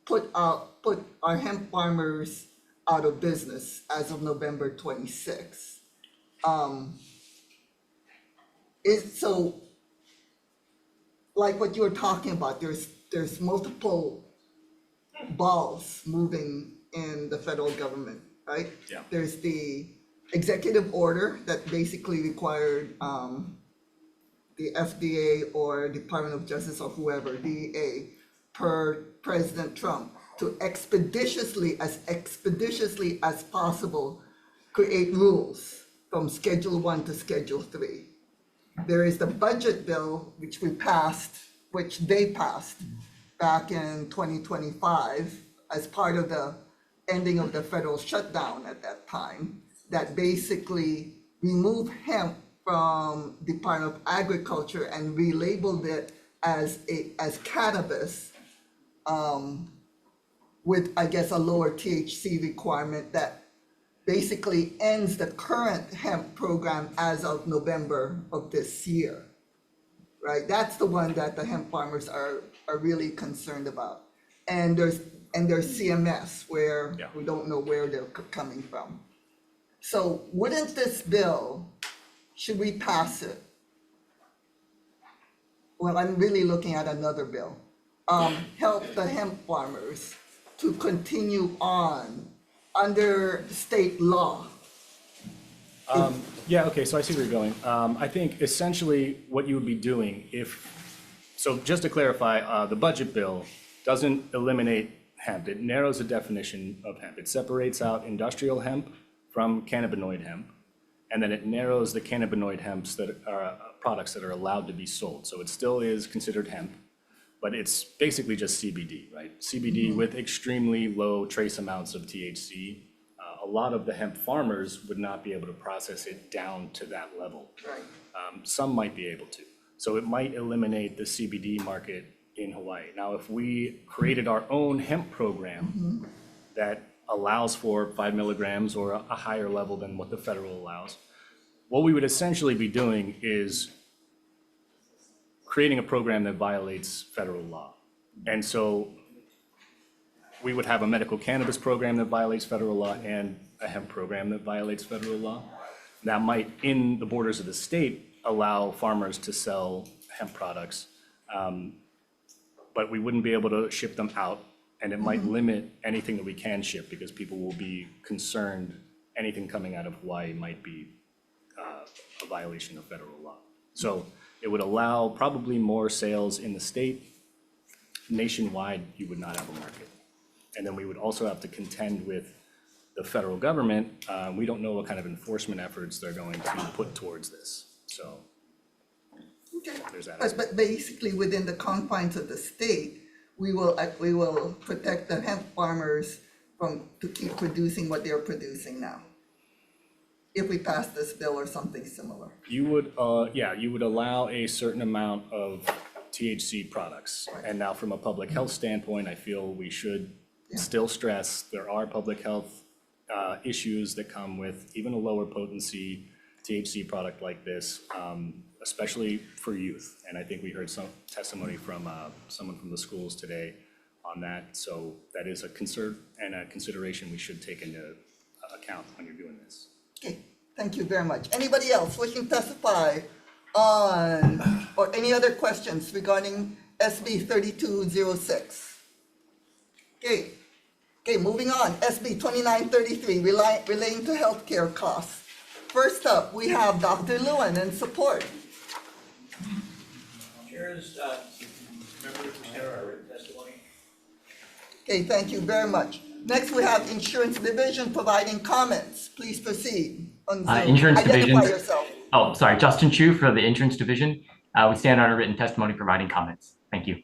put our hemp farmers out of business as of November 26. So, like what you were talking about, there's multiple balls moving in the federal government, right? Yeah. There's the executive order that basically required the FDA or Department of Justice or whoever, DEA, per President Trump, to expeditiously as possible create rules from Schedule 1 to Schedule 3. There is the budget bill, which they passed back in 2025 as part of the ending of the federal shutdown at that time, that basically removed hemp from Department of Agriculture and relabeled it as cannabis, with, I guess, a lower THC requirement that basically ends the current hemp program as of November of this year, right? That's the one that the hemp farmers are really concerned about. And there's CMS, where we don't know where they're coming from. So wouldn't this bill, should we pass it? Well, I'm really looking at another bill. Help the hemp farmers to continue on under state law. Yeah, okay, so I see where you're going. I think essentially what you would be doing so just to clarify, the budget bill doesn't eliminate hemp. It narrows the definition of hemp. It separates out industrial hemp from cannabinoid hemp, and then it narrows the cannabinoid hemps that are products that are allowed to be sold. So it still is considered hemp, but it's basically just CBD, right? CBD with extremely low trace amounts of THC. A lot of the hemp farmers would not be able to process it down to that level. Right. Some might be able to. So it might eliminate the CBD market in Hawaii. Now, if we created our own hemp program that allows for 5 milligrams or a higher level than what the federal allows, what we would essentially be doing is creating a program that violates federal law. And so we would have a medical cannabis program that violates federal law and a hemp program that violates federal law. That might, in the borders of the state, allow farmers to sell hemp products, but we wouldn't be able to ship them out, and it might limit anything that we can ship because people will be concerned anything coming out of Hawaii might be a violation of federal law. So it would allow probably more sales in the state. Nationwide, you would not have a market. And then we would also have to contend with the federal government. We don't know what kind of enforcement efforts they're going to put towards this. So there's that. But basically, within the confines of the state, we will protect the hemp farmers to keep producing what they're producing now? If we pass this bill or something similar? You would, you would allow a certain amount of THC products. And now from a public health standpoint, I feel we should still stress there are public health issues that come with even a lower potency THC product like this, especially for youth. And I think we heard some testimony from someone from the schools today on that. So that is a concern and a consideration we should take into account when you're doing this. Okay, thank you very much. Anybody else wishing to testify on, or any other questions regarding SB 3206? Okay, moving on. SB 2933, relating to healthcare costs. First up, we have Dr. Lewin in support. Chairs, members who share our written testimony. Okay, thank you very much. Next, we have Insurance Division providing comments. Please proceed. On Zoom. Insurance Division. Identify yourself. Oh, sorry, Justin Chu for the Insurance Division. We stand on our written testimony providing comments. Thank you.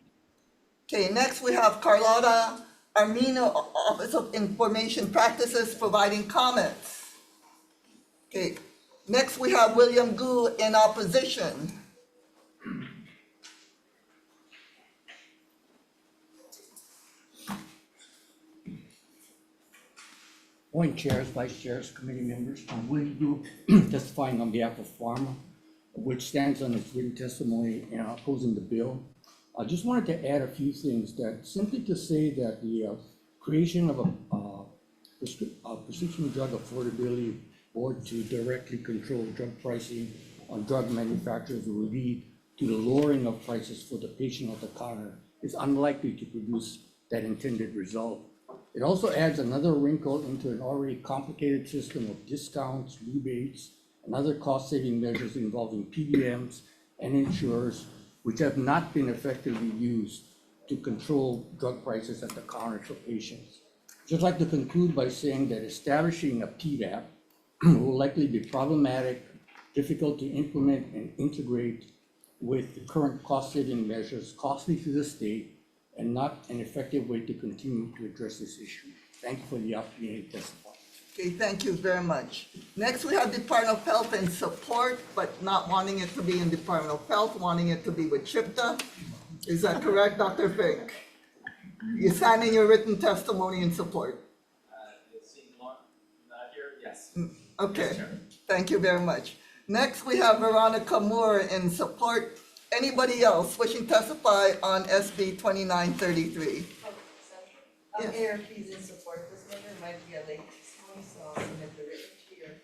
Okay, next we have Carlotta Armino, Office of Information Practices, providing comments. Okay, next we have William Gu in opposition. Morning, chairs, vice chairs, committee members. I'm William Gu, testifying on behalf of Pharma, which stands on its written testimony and opposing the bill. I just wanted to add a few things, that simply to say that the creation of a prescription drug affordability board to directly control drug pricing on drug manufacturers will lead to the lowering of prices for the patient at the counter is unlikely to produce that intended result. It also adds another wrinkle into an already complicated system of discounts, rebates, and other cost-saving measures involving PBMs and insurers, which have not been effectively used to control drug prices at the counter for patients. Just like to conclude by saying that establishing a PDAP will likely be problematic, difficult to implement and integrate with the current cost-saving measures, costly to the state, and not an effective way to continue to address this issue. Thank you for the opportunity to testify. Okay, thank you very much. Next, we have Department of Health in support, but not wanting it to be in Department of Health, wanting it to be with CHIPTA. Is that correct, Dr. Fink? You signed in your written testimony in support. Not here? Yes. Okay, Yes, Chair. thank you very much. Next, we have Veronica Moore in support. Anybody else wishing to testify on SB 2933? Yes. ARP is in support. This measure might be a late testimony, so I'll submit the written here.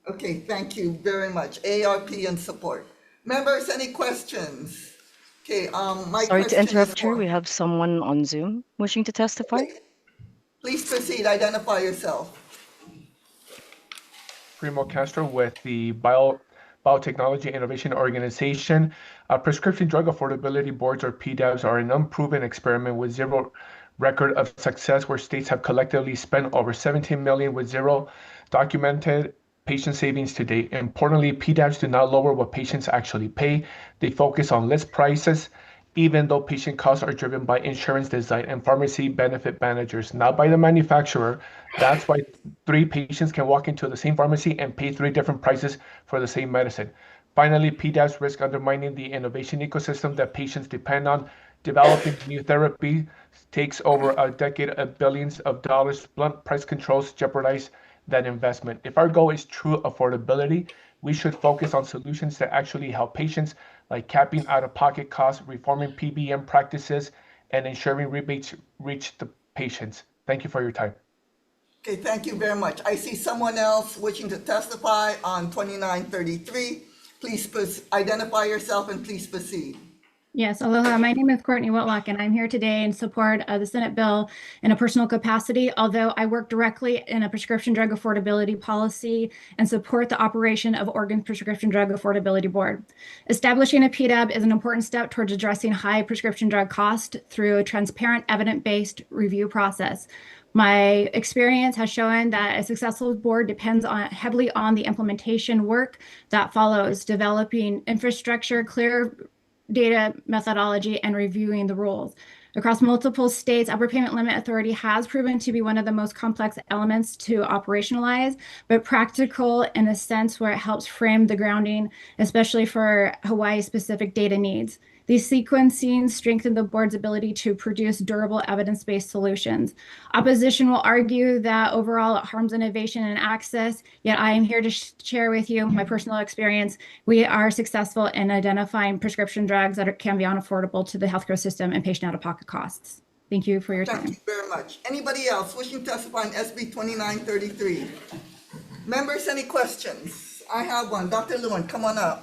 Okay, thank you very much. ARP in support. Members, any questions? Okay, my Sorry to question interrupt, is Chair. for- We have someone on Zoom wishing to testify. Please proceed, identify yourself. Primo Castro with the Biotechnology Innovation Organization. Prescription drug affordability boards, or PDABs, are an unproven experiment with zero record of success, where states have collectively spent over 17 million with zero documented patient savings to date. Importantly, PDABs do not lower what patients actually pay. They focus on list prices, even though patient costs are driven by insurance design and pharmacy benefit managers, not by the manufacturer. That's why 3 patients can walk into the same pharmacy and pay 3 different prices for the same medicine. Finally, PDABs risk undermining the innovation ecosystem that patients depend on. Developing new therapy takes over a decade of billions of dollars. Blunt price controls jeopardize that investment. If our goal is true affordability, we should focus on solutions that actually help patients, like capping out-of-pocket costs, reforming PBM practices, and ensuring rebates reach the patients. Thank you for your time. Okay, thank you very much. I see someone else wishing to testify on 2933. Please identify yourself and please proceed. Yes, aloha. My name is Courtney Whitlock, and I'm here today in support of the Senate bill in a personal capacity, although I work directly in a prescription drug affordability policy and support the operation of Oregon's Prescription Drug Affordability Board. Establishing a PDAB is an important step towards addressing high prescription drug cost through a transparent, evidence-based review process. My experience has shown that a successful board depends heavily on the implementation work that follows, developing infrastructure, clear data methodology, and reviewing the rules. Across multiple states, Upper Payment Limit Authority has proven to be one of the most complex elements to operationalize, but practical in a sense where it helps frame the grounding, especially for Hawaii-specific data needs. These sequencing strengthen the board's ability to produce durable evidence-based solutions. Opposition will argue that overall it harms innovation and access, yet I am here to share with you my personal experience. We are successful in identifying prescription drugs that can be unaffordable to the healthcare system and patient out-of-pocket costs. Thank you for your time. Thank you very much. Anybody else wishing to testify on SB 2933? Members, any questions? I have one. Dr. Lewin, come on up.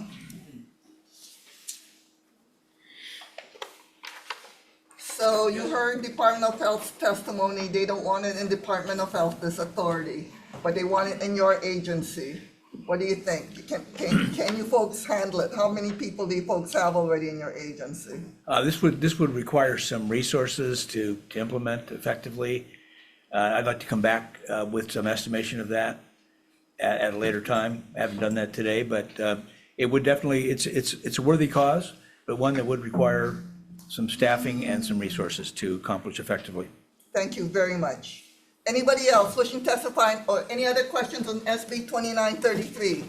So you heard Department of Health's testimony. They don't want it in Department of Health, this authority, but they want it in your agency. What do you think? Can you folks handle it? How many people do you folks have already in your agency? This would require some resources to implement effectively. I'd like to come back with some estimation of that at a later time. I haven't done that today, but it would definitely, it's a worthy cause, but one that would require some staffing and some resources to accomplish effectively. Thank you very much. Anybody else wishing to testify or any other questions on SB 2933?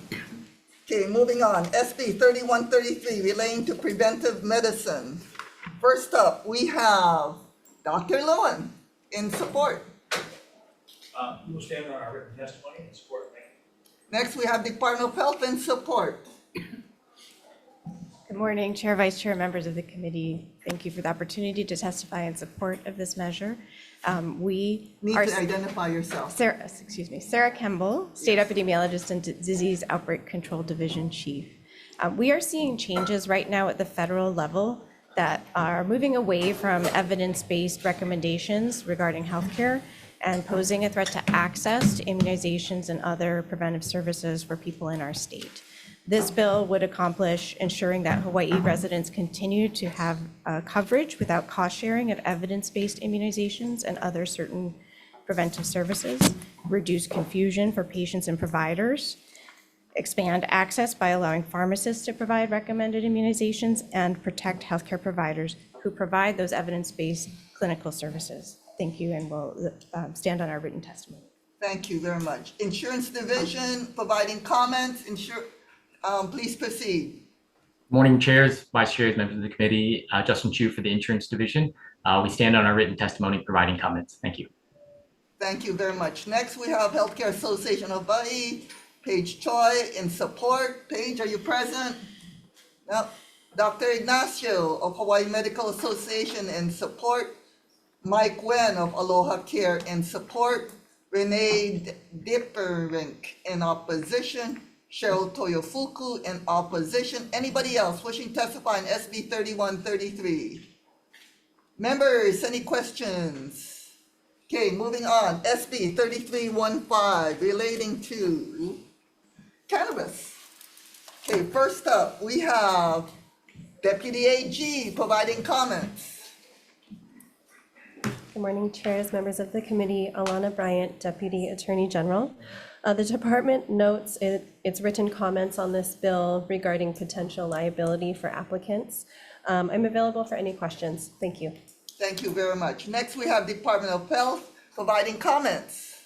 Okay, moving on. SB 3133 relating to preventive medicine. First up, we have Dr. Lewin in support. We will stand on our written testimony and support. Next, we have Department of Health in support. Good morning, Chair, Vice Chair, members of the committee. Thank you for the opportunity to testify in support of this measure. We need are, to identify yourself. Sarah Kemble, State Epidemiologist and Disease Outbreak Control Division Chief. We are seeing changes right now at the federal level that are moving away from evidence-based recommendations regarding healthcare and posing a threat to access to immunizations and other preventive services for people in our state. This bill would accomplish ensuring that Hawaii residents continue to have coverage without cost sharing of evidence-based immunizations and other certain preventive services, reduce confusion for patients and providers, expand access by allowing pharmacists to provide recommended immunizations, and protect healthcare providers who provide those evidence-based clinical services. Thank you, and we'll stand on our written testimony. Thank you very much. Insurance Division providing comments. Please proceed. Morning, chairs, vice chairs, members of the committee. Justin Chu for the Insurance Division. We stand on our written testimony providing comments. Thank you. Thank you very much. Next, we have Healthcare Association of Hawaii, Paige Choi in support. Paige, are you present? No. Dr. Ignacio of Hawaii Medical Association in support. Mike Wen of Aloha Care in support. Renee Dipperink in opposition. Cheryl Toyofuku in opposition. Anybody else wishing to testify on SB 3133? Members, any questions? Okay, moving on. SB 3315 relating to cannabis. Okay, first up, we have Deputy AG providing comments. Good morning, chairs, members of the committee. Alana Bryant, Deputy Attorney General. The department notes its written comments on this bill regarding potential liability for applicants. I'm available for any questions. Thank you. Thank you very much. Next, we have Department of Health providing comments.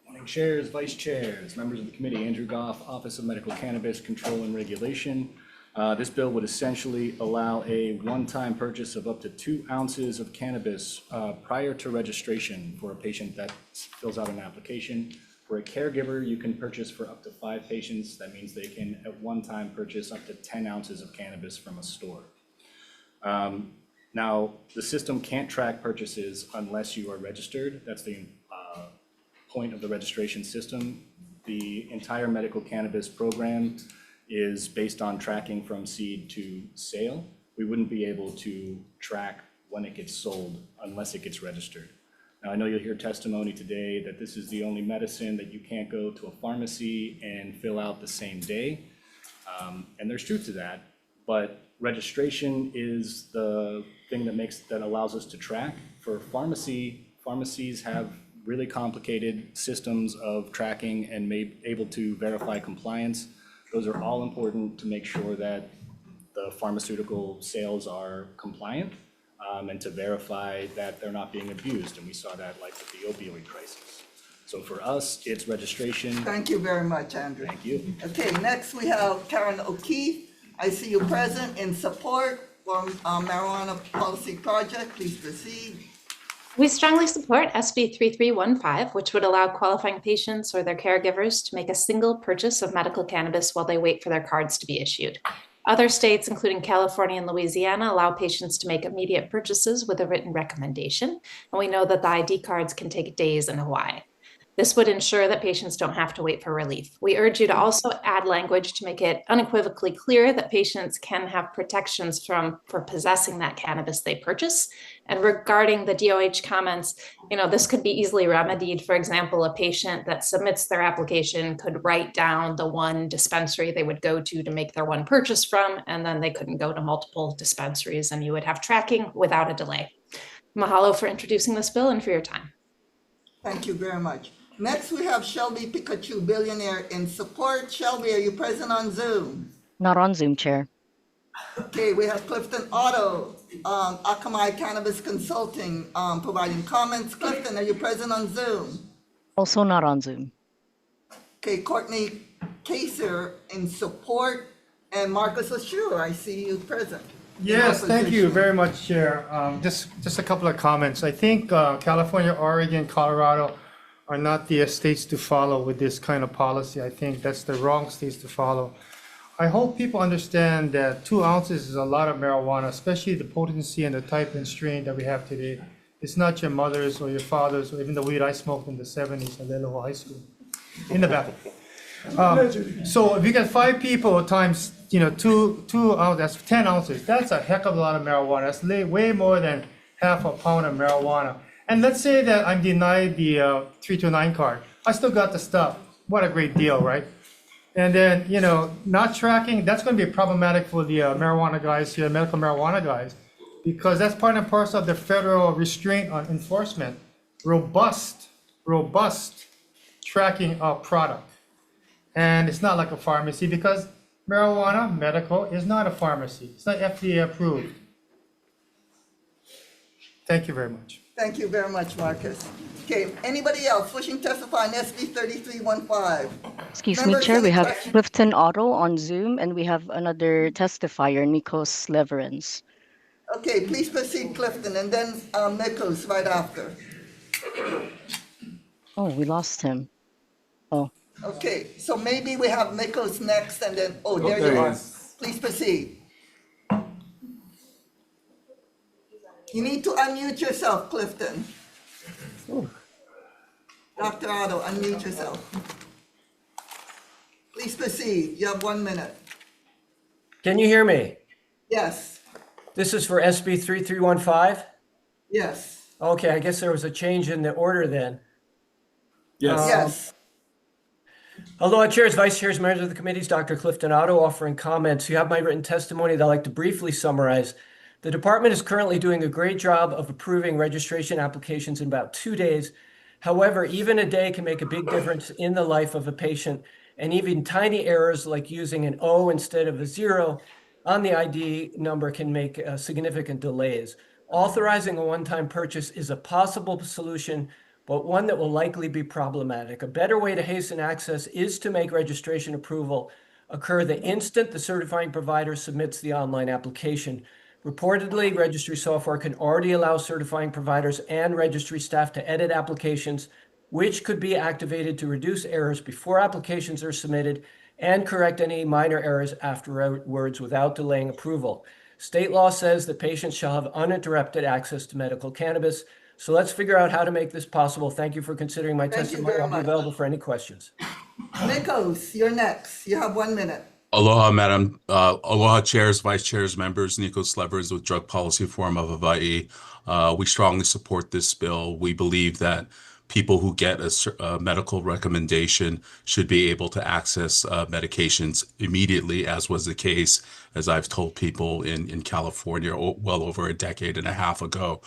Morning, chairs, vice chairs, members of the committee. Andrew Goff, Office of Medical Cannabis Control and Regulation. This bill would essentially allow a one-time purchase of up to 2 ounces of cannabis prior to registration for a patient that fills out an application. For a caregiver, you can purchase for up to 5 patients. That means they can at one time purchase up to 10 ounces of cannabis from a store. Now, the system can't track purchases unless you are registered. That's the point of the registration system. The entire medical cannabis program is based on tracking from seed to sale. We wouldn't be able to track when it gets sold unless it gets registered. Now, I know you'll hear testimony today that this is the only medicine that you can't go to a pharmacy and fill out the same day. And there's truth to that, but registration is the thing that allows us to track. For pharmacies have really complicated systems of tracking and able to verify compliance. Those are all important to make sure that the pharmaceutical sales are compliant, and to verify that they're not being abused. And we saw that like with the opioid crisis. So for us, it's registration. Thank you very much, Andrew. Thank you. Okay, next we have Karen O'Keefe. I see you present in support from Marijuana Policy Project. Please proceed. We strongly support SB 3315, which would allow qualifying patients or their caregivers to make a single purchase of medical cannabis while they wait for their cards to be issued. Other states, including California and Louisiana, allow patients to make immediate purchases with a written recommendation, and we know that the ID cards can take days in Hawaii. This would ensure that patients don't have to wait for relief. We urge you to also add language to make it unequivocally clear that patients can have protections for possessing that cannabis they purchase. And regarding the DOH comments, this could be easily remedied. For example, a patient that submits their application could write down the one dispensary they would go to make their one purchase from, and then they couldn't go to multiple dispensaries, and you would have tracking without a delay. Mahalo for introducing this bill and for your time. Thank you very much. Next, we have Shelby Pikachu, billionaire, in support. Shelby, are you present on Zoom? Not on Zoom, Chair. Okay, we have Clifton Otto, Akamai Cannabis Consulting, providing comments. Clifton, are you present on Zoom? Also not on Zoom. Okay, Courtney Kaser in support, and Marcus Ashur, I see you present. Yes, thank you very much, Chair. Just a couple of comments. I think California, Oregon, Colorado are not the states to follow with this kind of policy. I think that's the wrong states to follow. I hope people understand that 2 ounces is a lot of marijuana, especially the potency and the type and strain that we have today. It's not your mother's or your father's or even the weed I smoked in the 70s at Leleho High School in the back. So if you get 5 people times 2 ounces, that's 10 ounces. That's a heck of a lot of marijuana. That's way more than half a pound of marijuana. And let's say that I'm denied the 329 card. I still got the stuff. What a great deal, right? And then, not tracking, that's going to be problematic for the marijuana guys here, medical marijuana guys, because that's part and parcel of the federal restraint on enforcement. Robust tracking of product. And it's not like a pharmacy because marijuana, medical, is not a pharmacy. It's not FDA approved. Thank you very much. Thank you very much, Marcus. Okay, anybody else wishing to testify on SB 3315? Excuse me, Chair, we have Clifton Otto on Zoom, and we have another testifier, Nikos Leverance. Okay, please proceed, Clifton, and then Nikos right after. Oh, we lost him. Oh. Okay, so maybe we have Nikos next, and then, there you are. Please proceed. You need to unmute yourself, Clifton. Dr. Otto, unmute yourself. Please proceed. You have 1 minute. Can you hear me? Yes. This is for SB 3315? Yes. Okay, I guess there was a change in the order then. Yes. Yes. Aloha, chairs, vice chairs, members of the committees, Dr. Clifton Otto offering comments. You have my written testimony that I'd like to briefly summarize. The department is currently doing a great job of approving registration applications in about 2 days. However, even a day can make a big difference in the life of a patient, and even tiny errors like using an O instead of a 0 on the ID number can make significant delays. Authorizing a one-time purchase is a possible solution, but one that will likely be problematic. A better way to hasten access is to make registration approval occur the instant the certifying provider submits the online application. Reportedly, registry software can already allow certifying providers and registry staff to edit applications, which could be activated to reduce errors before applications are submitted and correct any minor errors afterwards without delaying approval. State law says that patients shall have uninterrupted access to medical cannabis. So let's figure out how to make this possible. Thank you for considering my testimony. I'll be available for any questions. Nikos, you're next. You have 1 minute. Aloha, Madam. Aloha, chairs, vice chairs, members. Nikos Leverance with Drug Policy Forum of Hawai'i. We strongly support this bill. We believe that people who get a medical recommendation should be able to access medications immediately, as was the case, as I've told people in California well over a decade and a half ago.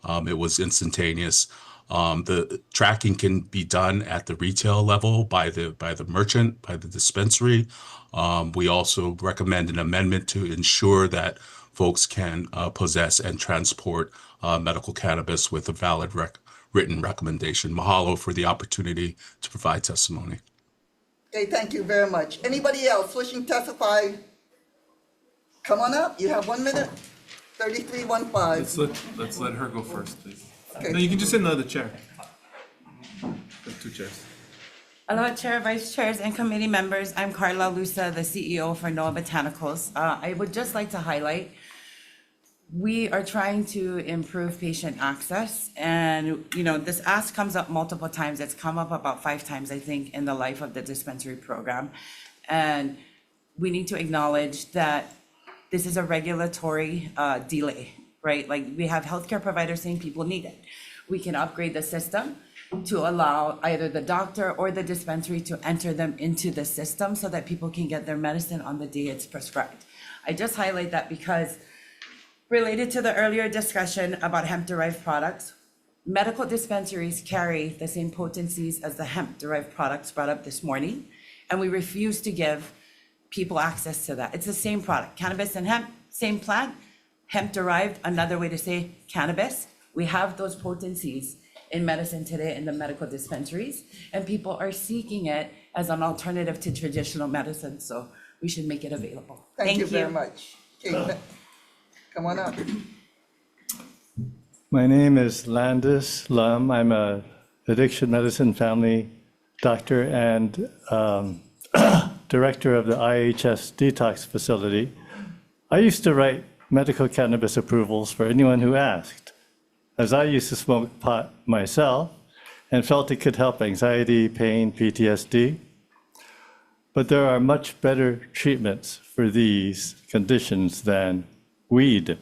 It was instantaneous. The tracking can be done at the retail level by the merchant, by the dispensary. We also recommend an amendment to ensure that folks can possess and transport medical cannabis with a valid written recommendation. Mahalo for the opportunity to provide testimony. Okay, thank you very much. Anybody else wishing to testify? Come on up, you have 1 minute, 3315. Let's let her go first, please. Okay. No, you can just sit in the other chair. There's 2 chairs. Aloha Chair, Vice Chairs, and committee members. I'm Carla Lusa, the CEO for NOAA Botanicals. I would just like to highlight, we are trying to improve patient access. And, this ask comes up multiple times. It's come up about 5 times, I think, in the life of the dispensary program. And we need to acknowledge that this is a regulatory delay, right? Like, we have healthcare providers saying people need it. We can upgrade the system to allow either the doctor or the dispensary to enter them into the system so that people can get their medicine on the day it's prescribed. I just highlight that because related to the earlier discussion about hemp-derived products, medical dispensaries carry the same potencies as the hemp-derived products brought up this morning, and we refuse to give people access to that. It's the same product, cannabis and hemp, same plant, hemp-derived, another way to say cannabis. We have those potencies in medicine today in the medical dispensaries, and people are seeking it as an alternative to traditional medicine, so we should make it available. Thank you very much. Okay, come on up. My name is Landis Lum. I'm a addiction medicine family doctor and director of the IHS detox facility. I used to write medical cannabis approvals for anyone who asked, as I used to smoke pot myself and felt it could help anxiety, pain, PTSD. But there are much better treatments for these conditions than weed.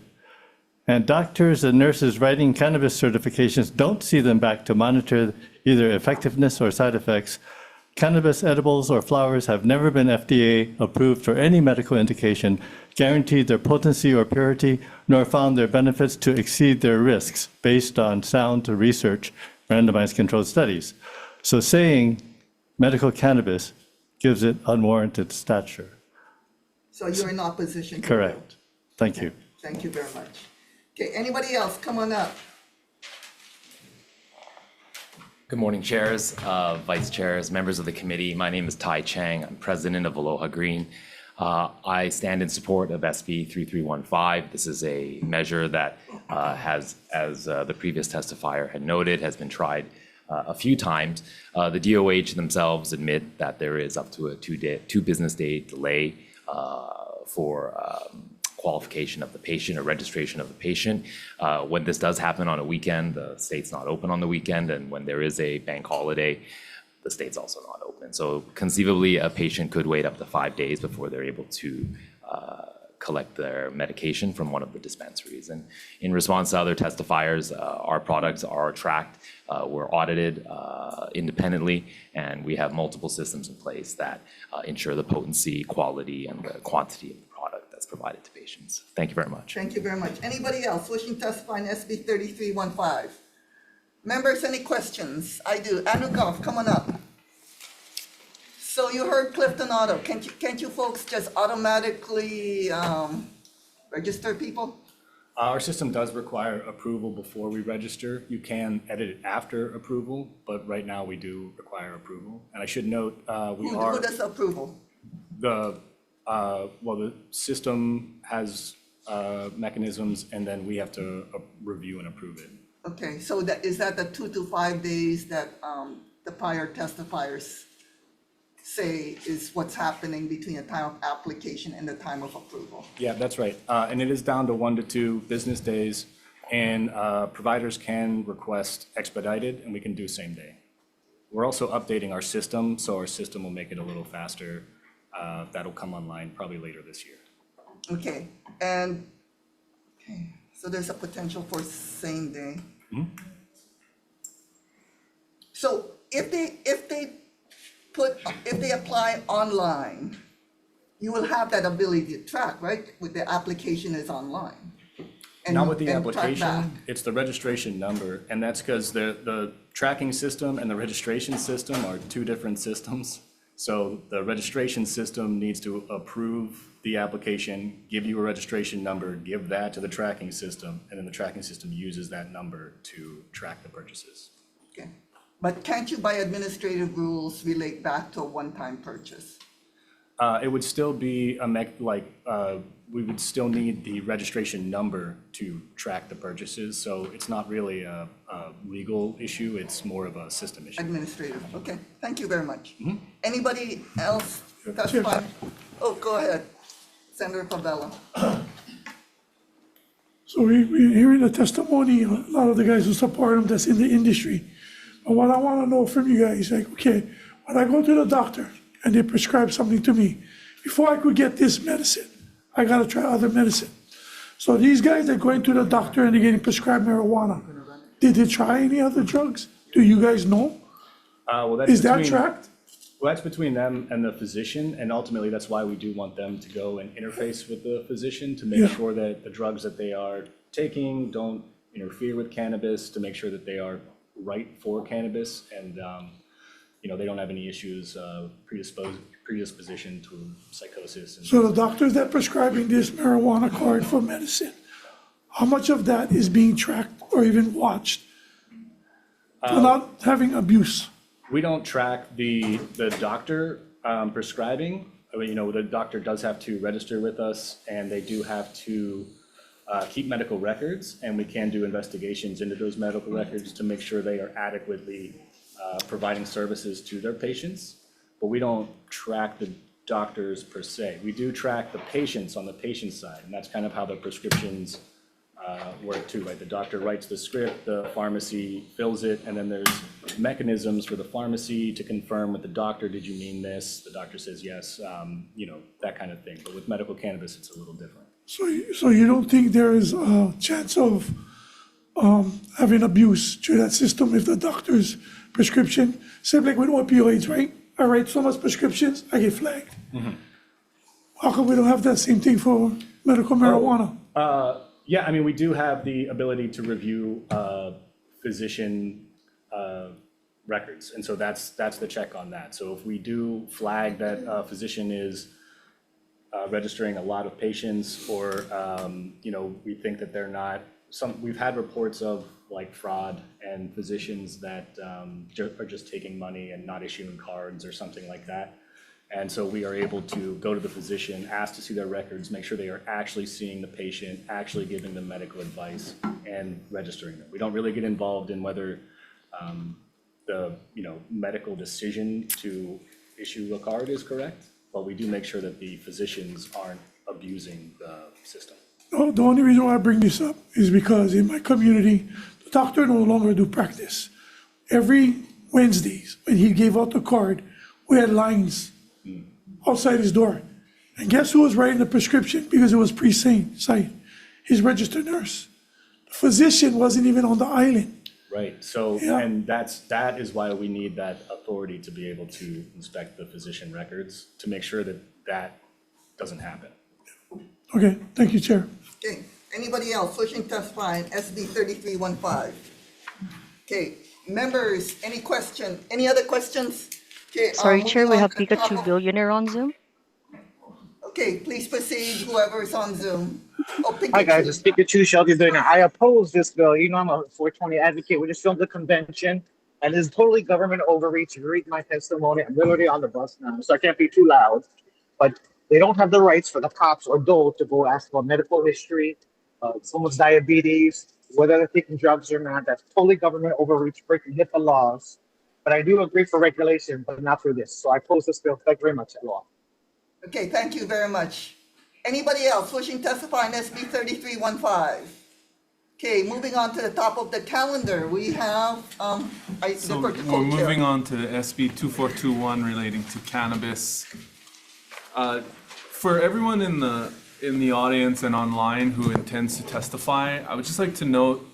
And doctors and nurses writing cannabis certifications don't see them back to monitor either effectiveness or side effects. Cannabis edibles or flowers have never been FDA approved for any medical indication, guaranteed their potency or purity, nor found their benefits to exceed their risks based on sound research, randomized controlled studies. So saying medical cannabis gives it unwarranted stature. So you're in opposition to Correct. Thank you. Thank you very much. Okay, anybody else? Come on up. Good morning, chairs, vice chairs, members of the committee. My name is Tai Chang. I'm president of Aloha Green. I stand in support of SB 3315. This is a measure that has, as the previous testifier had noted, has been tried a few times. The DOH themselves admit that there is up to a two business day delay for qualification of the patient or registration of the patient. When this does happen on a weekend, the state's not open on the weekend, and when there is a bank holiday, the state's also not open. So conceivably, a patient could wait up to 5 days before they're able to collect their medication from one of the dispensaries. And in response to other testifiers, our products are tracked, we're audited independently, and we have multiple systems in place that ensure the potency, quality, and the quantity of the product that's provided to patients. Thank you very much. Thank you very much. Anybody else wishing to testify in SB 3315? Members, any questions? I do. Andrew Goff, come on up. So you heard Clifton Auto. Can't you folks just automatically register people? Our system does require approval before we register. You can edit it after approval, but right now we do require approval. And I should note, Who does approval? The system has mechanisms, and then we have to review and approve it. Okay, so is that the 2 to 5 days that the prior testifiers say is what's happening between the time of application and the time of approval? Yeah, that's right. And it is down to 1 to 2 business days, and providers can request expedited, and we can do same day. We're also updating our system, so our system will make it a little faster. That'll come online probably later this year. Okay, so there's a potential for same day. Mm-hmm. So if they apply online, you will have that ability to track, right? With the application is online. and Not with the and track back? application, it's the registration number, and that's because the tracking system and the registration system are two different systems. So the registration system needs to approve the application, give you a registration number, give that to the tracking system, and then the tracking system uses that number to track the purchases. Okay, but can't you by administrative rules relate back to a one-time purchase? It would still be we would still need the registration number to track the purchases, so it's not really a legal issue, it's more of a system issue. Administrative, okay, thank you very much. Anybody else testify? Oh, go ahead, Senator Pavella. So we're hearing the testimony, a lot of the guys who support him that's in the industry. But what I want to know from you guys, like, okay, when I go to the doctor and they prescribe something to me, before I could get this medicine, I got to try other medicine. So these guys are going to the doctor and they're getting prescribed marijuana. Did they try any other drugs? Do you guys know? Is that tracked? Well, that's between them and the physician, and ultimately that's why we do want them to go and interface with the physician to make sure that the drugs that they are taking don't interfere with cannabis, to make sure that they are right for cannabis, and they don't have any issues, predisposition to psychosis. So the doctors that prescribing this marijuana card for medicine, how much of that is being tracked or even watched for not having abuse? We don't track the doctor prescribing. I mean, the doctor does have to register with us, and they do have to keep medical records, and we can do investigations into those medical records to make sure they are adequately providing services to their patients. But we don't track the doctors per se. We do track the patients on the patient side, and that's kind of how the prescriptions work too, right? The doctor writes the script, the pharmacy fills it, and then there's mechanisms for the pharmacy to confirm with the doctor, did you mean this? The doctor says yes, that kind of thing. But with medical cannabis, it's a little different. So you don't think there is a chance of having abuse through that system if the doctor's prescription, same like with opioids, right? I write so much prescriptions, I get flagged. How come we don't have that same thing for medical marijuana? Yeah, I mean, we do have the ability to review physician records, and so that's the check on that. So if we do flag that a physician is registering a lot of patients, or we think that they're not, we've had reports of like fraud and physicians that are just taking money and not issuing cards or something like that. And so we are able to go to the physician, ask to see their records, make sure they are actually seeing the patient, actually giving them medical advice, and registering them. We don't really get involved in whether the medical decision to issue a card is correct, but we do make sure that the physicians aren't abusing the system. No, the only reason why I bring this up is because in my community, the doctor no longer do practice. Every Wednesdays, when he gave out the card, we had lines outside his door. And guess who was writing the prescription? Because it was pre-signed, his registered nurse. The physician wasn't even on the island. Right, so, and that is why we need that authority to be able to inspect the physician records, to make sure that that doesn't happen. Okay, thank you, Chair. Okay, anybody else wishing to testify on SB 3315? Okay, members, any other questions? Okay, Sorry, Chair, we have moving on to the Pikachu top Billionaire on Zoom. Okay, please proceed, whoever is on Zoom. Oh, Hi guys, it's Pikachu Shelby Billionaire. I oppose this bill. I'm a 420 advocate. We just filmed the convention, and it's totally government overreach. You read my testimony. I'm literally on the bus now, so I can't be too loud. But they don't have the rights for the cops or Dole to go ask about medical history, someone's diabetes, whether they're taking drugs or not. That's totally government overreach, breaking HIPAA laws. But I do agree for regulation, but not through this. So I oppose this bill. Thank you very much, everyone. Okay, thank you very much. Anybody else wishing to testify on SB 3315? Okay, moving on to the top of the calendar, we have, So we're moving on to SB 2421 relating to cannabis. For everyone in the audience and online who intends to testify, I would just like to note,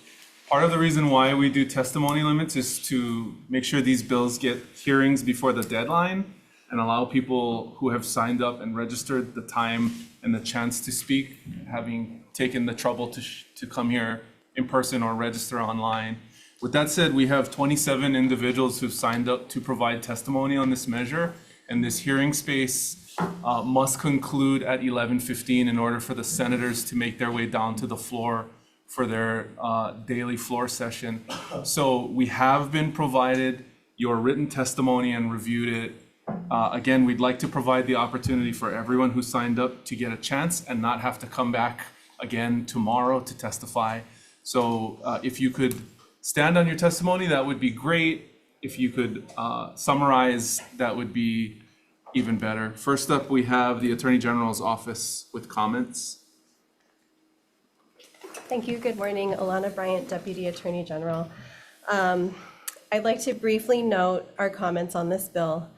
part of the reason why we do testimony limits is to make sure these bills get hearings before the deadline and allow people who have signed up and registered the time and the chance to speak, having taken the trouble to come here in person or register online. With that said, we have 27 individuals who've signed up to provide testimony on this measure, and this hearing space must conclude at 11:15 in order for the senators to make their way down to the floor for their daily floor session. So we have been provided your written testimony and reviewed it. Again, we'd like to provide the opportunity for everyone who signed up to get a chance and not have to come back again tomorrow to testify. So if you could stand on your testimony, that would be great. If you could summarize, that would be even better. First up, we have the Attorney General's office with comments. Thank you. Good morning. Alana Bryant, Deputy Attorney General. I'd like to briefly note our comments on this bill.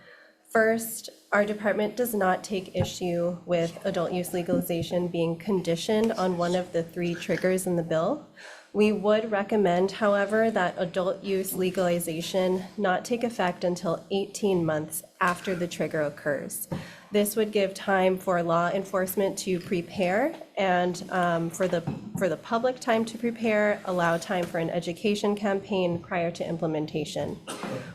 First, our department does not take issue with adult use legalization being conditioned on one of the 3 triggers in the bill. We would recommend, however, that adult use legalization not take effect until 18 months after the trigger occurs. This would give time for law enforcement to prepare and for the public time to prepare, allow time for an education campaign prior to implementation.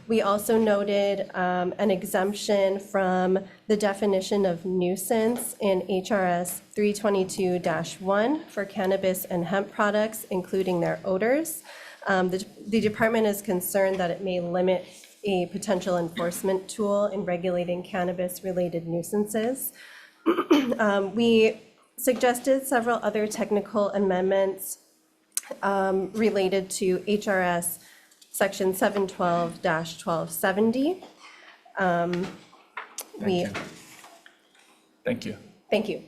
We also noted an exemption from the definition of nuisance in HRS 322-1 for cannabis and hemp products, including their odors. The department is concerned that it may limit a potential enforcement tool in regulating cannabis-related nuisances. We suggested several other technical amendments related to HRS Section 712-1270. Thank you. Thank you.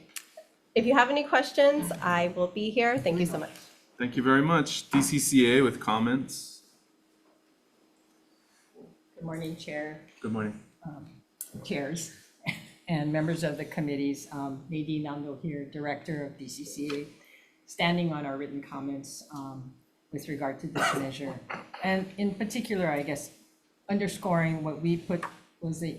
If you have any questions, I will be here. Thank you so much. Thank you very much. DCCA with comments. Good morning, Chair, Good morning. chairs, and members of the committees. Nadine Nando here, Director of DCCA, standing on our written comments with regard to this measure. And in particular, I guess, underscoring what we put was the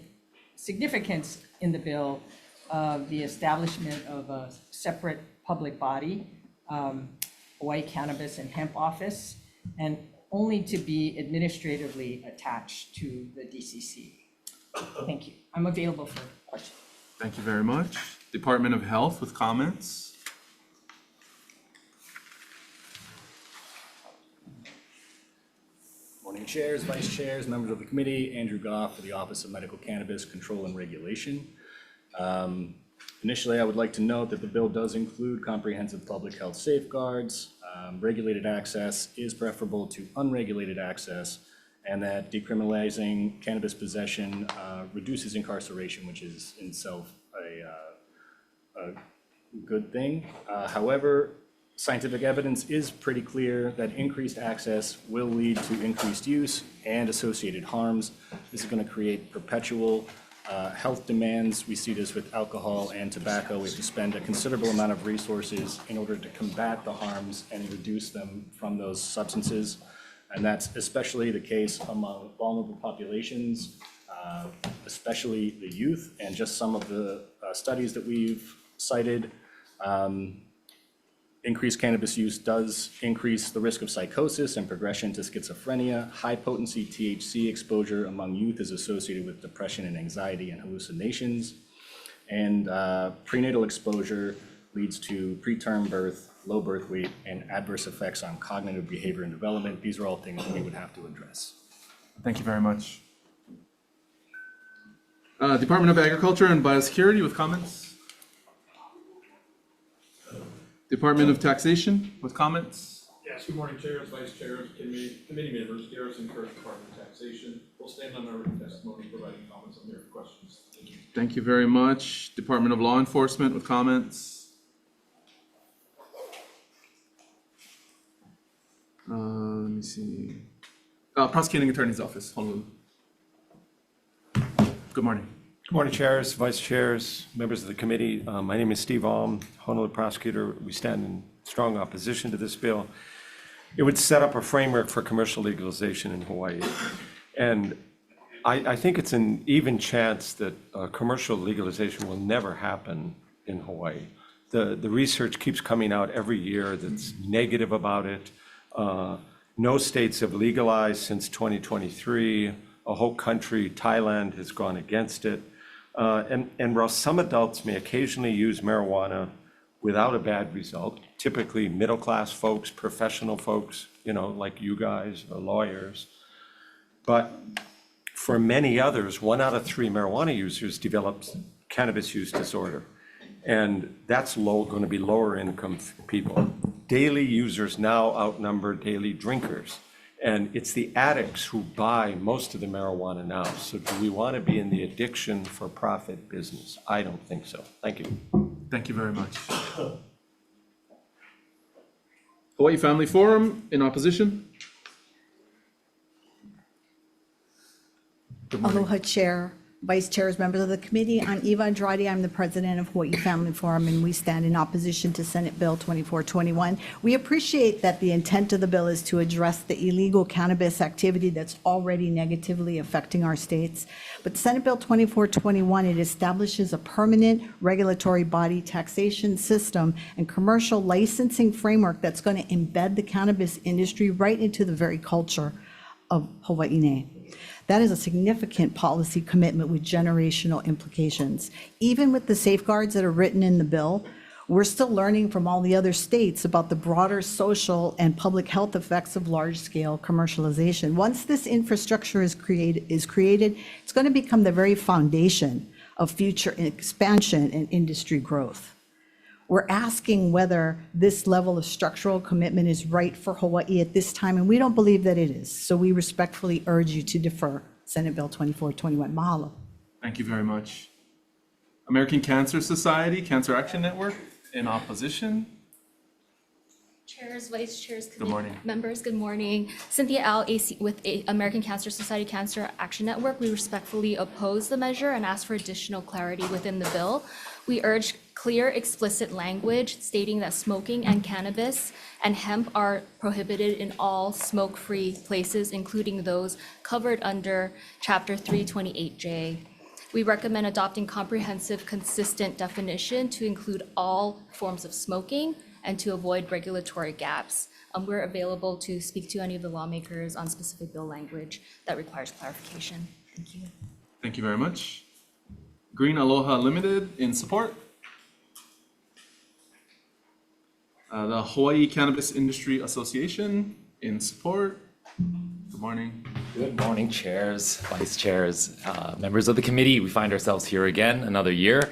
significance in the bill of the establishment of a separate public body, Hawaii Cannabis and Hemp Office, and only to be administratively attached to the DCC. Thank you. I'm available for questions. Thank you very much. Department of Health with comments. Morning, chairs, vice chairs, members of the committee. Andrew Goff for the Office of Medical Cannabis Control and Regulation. Initially, I would like to note that the bill does include comprehensive public health safeguards. Regulated access is preferable to unregulated access, and that decriminalizing cannabis possession reduces incarceration, which is in itself a good thing. However, scientific evidence is pretty clear that increased access will lead to increased use and associated harms. This is going to create perpetual health demands. We see this with alcohol and tobacco. We have to spend a considerable amount of resources in order to combat the harms and reduce them from those substances. And that's especially the case among vulnerable populations, especially the youth. And just some of the studies that we've cited, increased cannabis use does increase the risk of psychosis and progression to schizophrenia. High potency THC exposure among youth is associated with depression and anxiety and hallucinations. And prenatal exposure leads to preterm birth, low birth weight, and adverse effects on cognitive behavior and development. These are all things we would have to address. Thank you very much. Department of Agriculture and Biosecurity with comments. Department of Taxation with comments. Yes, good morning, chairs, vice chairs, committee members. Garrison Kirk, Department of Taxation. We'll stand on our written testimony, providing comments. I'm here for questions. Thank you. Thank you very much. Department of Law Enforcement with comments. Let me see. Prosecuting Attorney's Office, Honolulu. Good morning. Good morning, chairs, vice chairs, members of the committee. My name is Steve Alm, Honolulu prosecutor. We stand in strong opposition to this bill. It would set up a framework for commercial legalization in Hawaii. And I think it's an even chance that commercial legalization will never happen in Hawaii. the research keeps coming out every year that's negative about it. No states have legalized since 2023. A whole country, Thailand, has gone against it. And while some adults may occasionally use marijuana without a bad result, typically middle-class folks, professional folks, you know, like you guys or lawyers, but for many others, 1 out of 3 marijuana users develops cannabis use disorder. And that's going to be lower income people. Daily users now outnumber daily drinkers. And it's the addicts who buy most of the marijuana now. So do we want to be in the addiction for profit business? I don't think so. Thank you. Thank you very much. Hawaii Family Forum, in opposition? Good morning. Aloha Chair, Vice Chairs, members of the committee. I'm Eva Andrade. I'm the president of Hawai'i Family Forum, and we stand in opposition to Senate Bill 2421. We appreciate that the intent of the bill is to address the illegal cannabis activity that's already negatively affecting our states. But Senate Bill 2421, it establishes a permanent regulatory body taxation system and commercial licensing framework that's going to embed the cannabis industry right into the very culture of Hawai'i. That is a significant policy commitment with generational implications. Even with the safeguards that are written in the bill, we're still learning from all the other states about the broader social and public health effects of large-scale commercialization. Once this infrastructure is created, it's going to become the very foundation of future expansion and industry growth. We're asking whether this level of structural commitment is right for Hawaii at this time, and we don't believe that it is. So we respectfully urge you to defer Senate Bill 2421. Mahalo. Thank you very much. American Cancer Society, Cancer Action Network, in opposition? Chairs, Vice Chairs, Good morning. members, good morning. Cynthia Al, AC, with American Cancer Society Cancer Action Network. We respectfully oppose the measure and ask for additional clarity within the bill. We urge clear, explicit language stating that smoking and cannabis and hemp are prohibited in all smoke-free places, including those covered under Chapter 328J. We recommend adopting comprehensive, consistent definition to include all forms of smoking and to avoid regulatory gaps. We're available to speak to any of the lawmakers on specific bill language that requires clarification. Thank you. Thank you very much. Green Aloha Limited, in support. The Hawaii Cannabis Industry Association, in support. Good morning. Good morning, chairs, vice chairs, members of the committee. We find ourselves here again another year.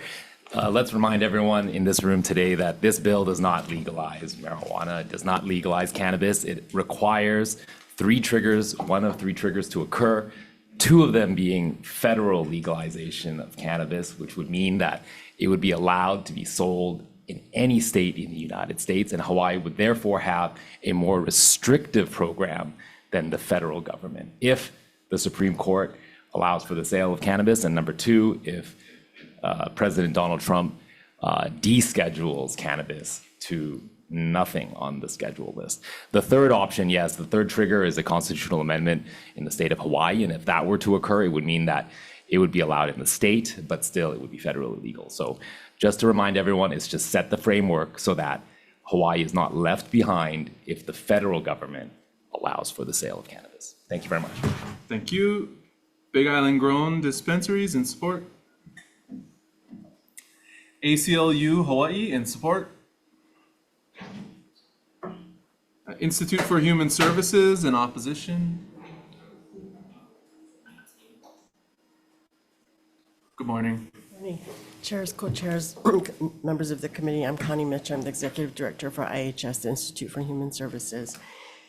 Let's remind everyone in this room today that this bill does not legalize marijuana. It does not legalize cannabis. It requires 3 triggers, 1 of 3 triggers to occur, 2 of them being federal legalization of cannabis, which would mean that it would be allowed to be sold in any state in the United States, and Hawaii would therefore have a more restrictive program than the federal government if the Supreme Court allows for the sale of cannabis, and number 2, if President Donald Trump deschedules cannabis to nothing on the schedule list. The third option, yes, the third trigger is a constitutional amendment in the state of Hawaii, and if that were to occur, it would mean that it would be allowed in the state, but still it would be federally legal. So just to remind everyone, it's just set the framework so that Hawaii is not left behind if the federal government allows for the sale of cannabis. Thank you very much. Thank you. Big Island Grown Dispensaries, in support. ACLU Hawaii, in support. Institute for Human Services, in opposition. Good morning. Morning. Chairs, co-chairs, members of the committee, I'm Connie Mitch. I'm the executive director for IHS, the Institute for Human Services.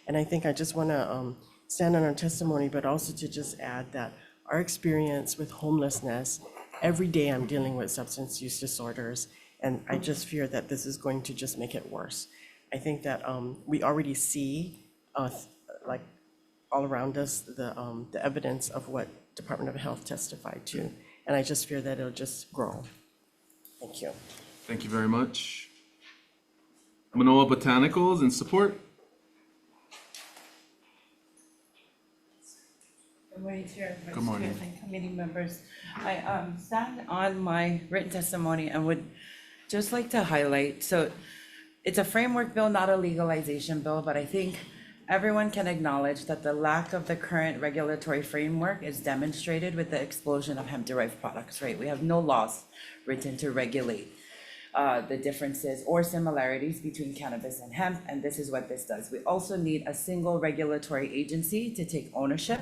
And I think I just want to stand on our testimony, but also to just add that our experience with homelessness, every day I'm dealing with substance use disorders, and I just fear that this is going to just make it worse. I think that we already see, like all around us, the evidence of what Department of Health testified to, and I just fear that it'll just grow. Thank you. Thank you very much. Manoa Botanicals, in support. Good morning, Chair. Good morning. And committee members. I stand on my written testimony and would just like to highlight, so it's a framework bill, not a legalization bill, but I think everyone can acknowledge that the lack of the current regulatory framework is demonstrated with the explosion of hemp-derived products, right? We have no laws written to regulate the differences or similarities between cannabis and hemp, and this is what this does. We also need a single regulatory agency to take ownership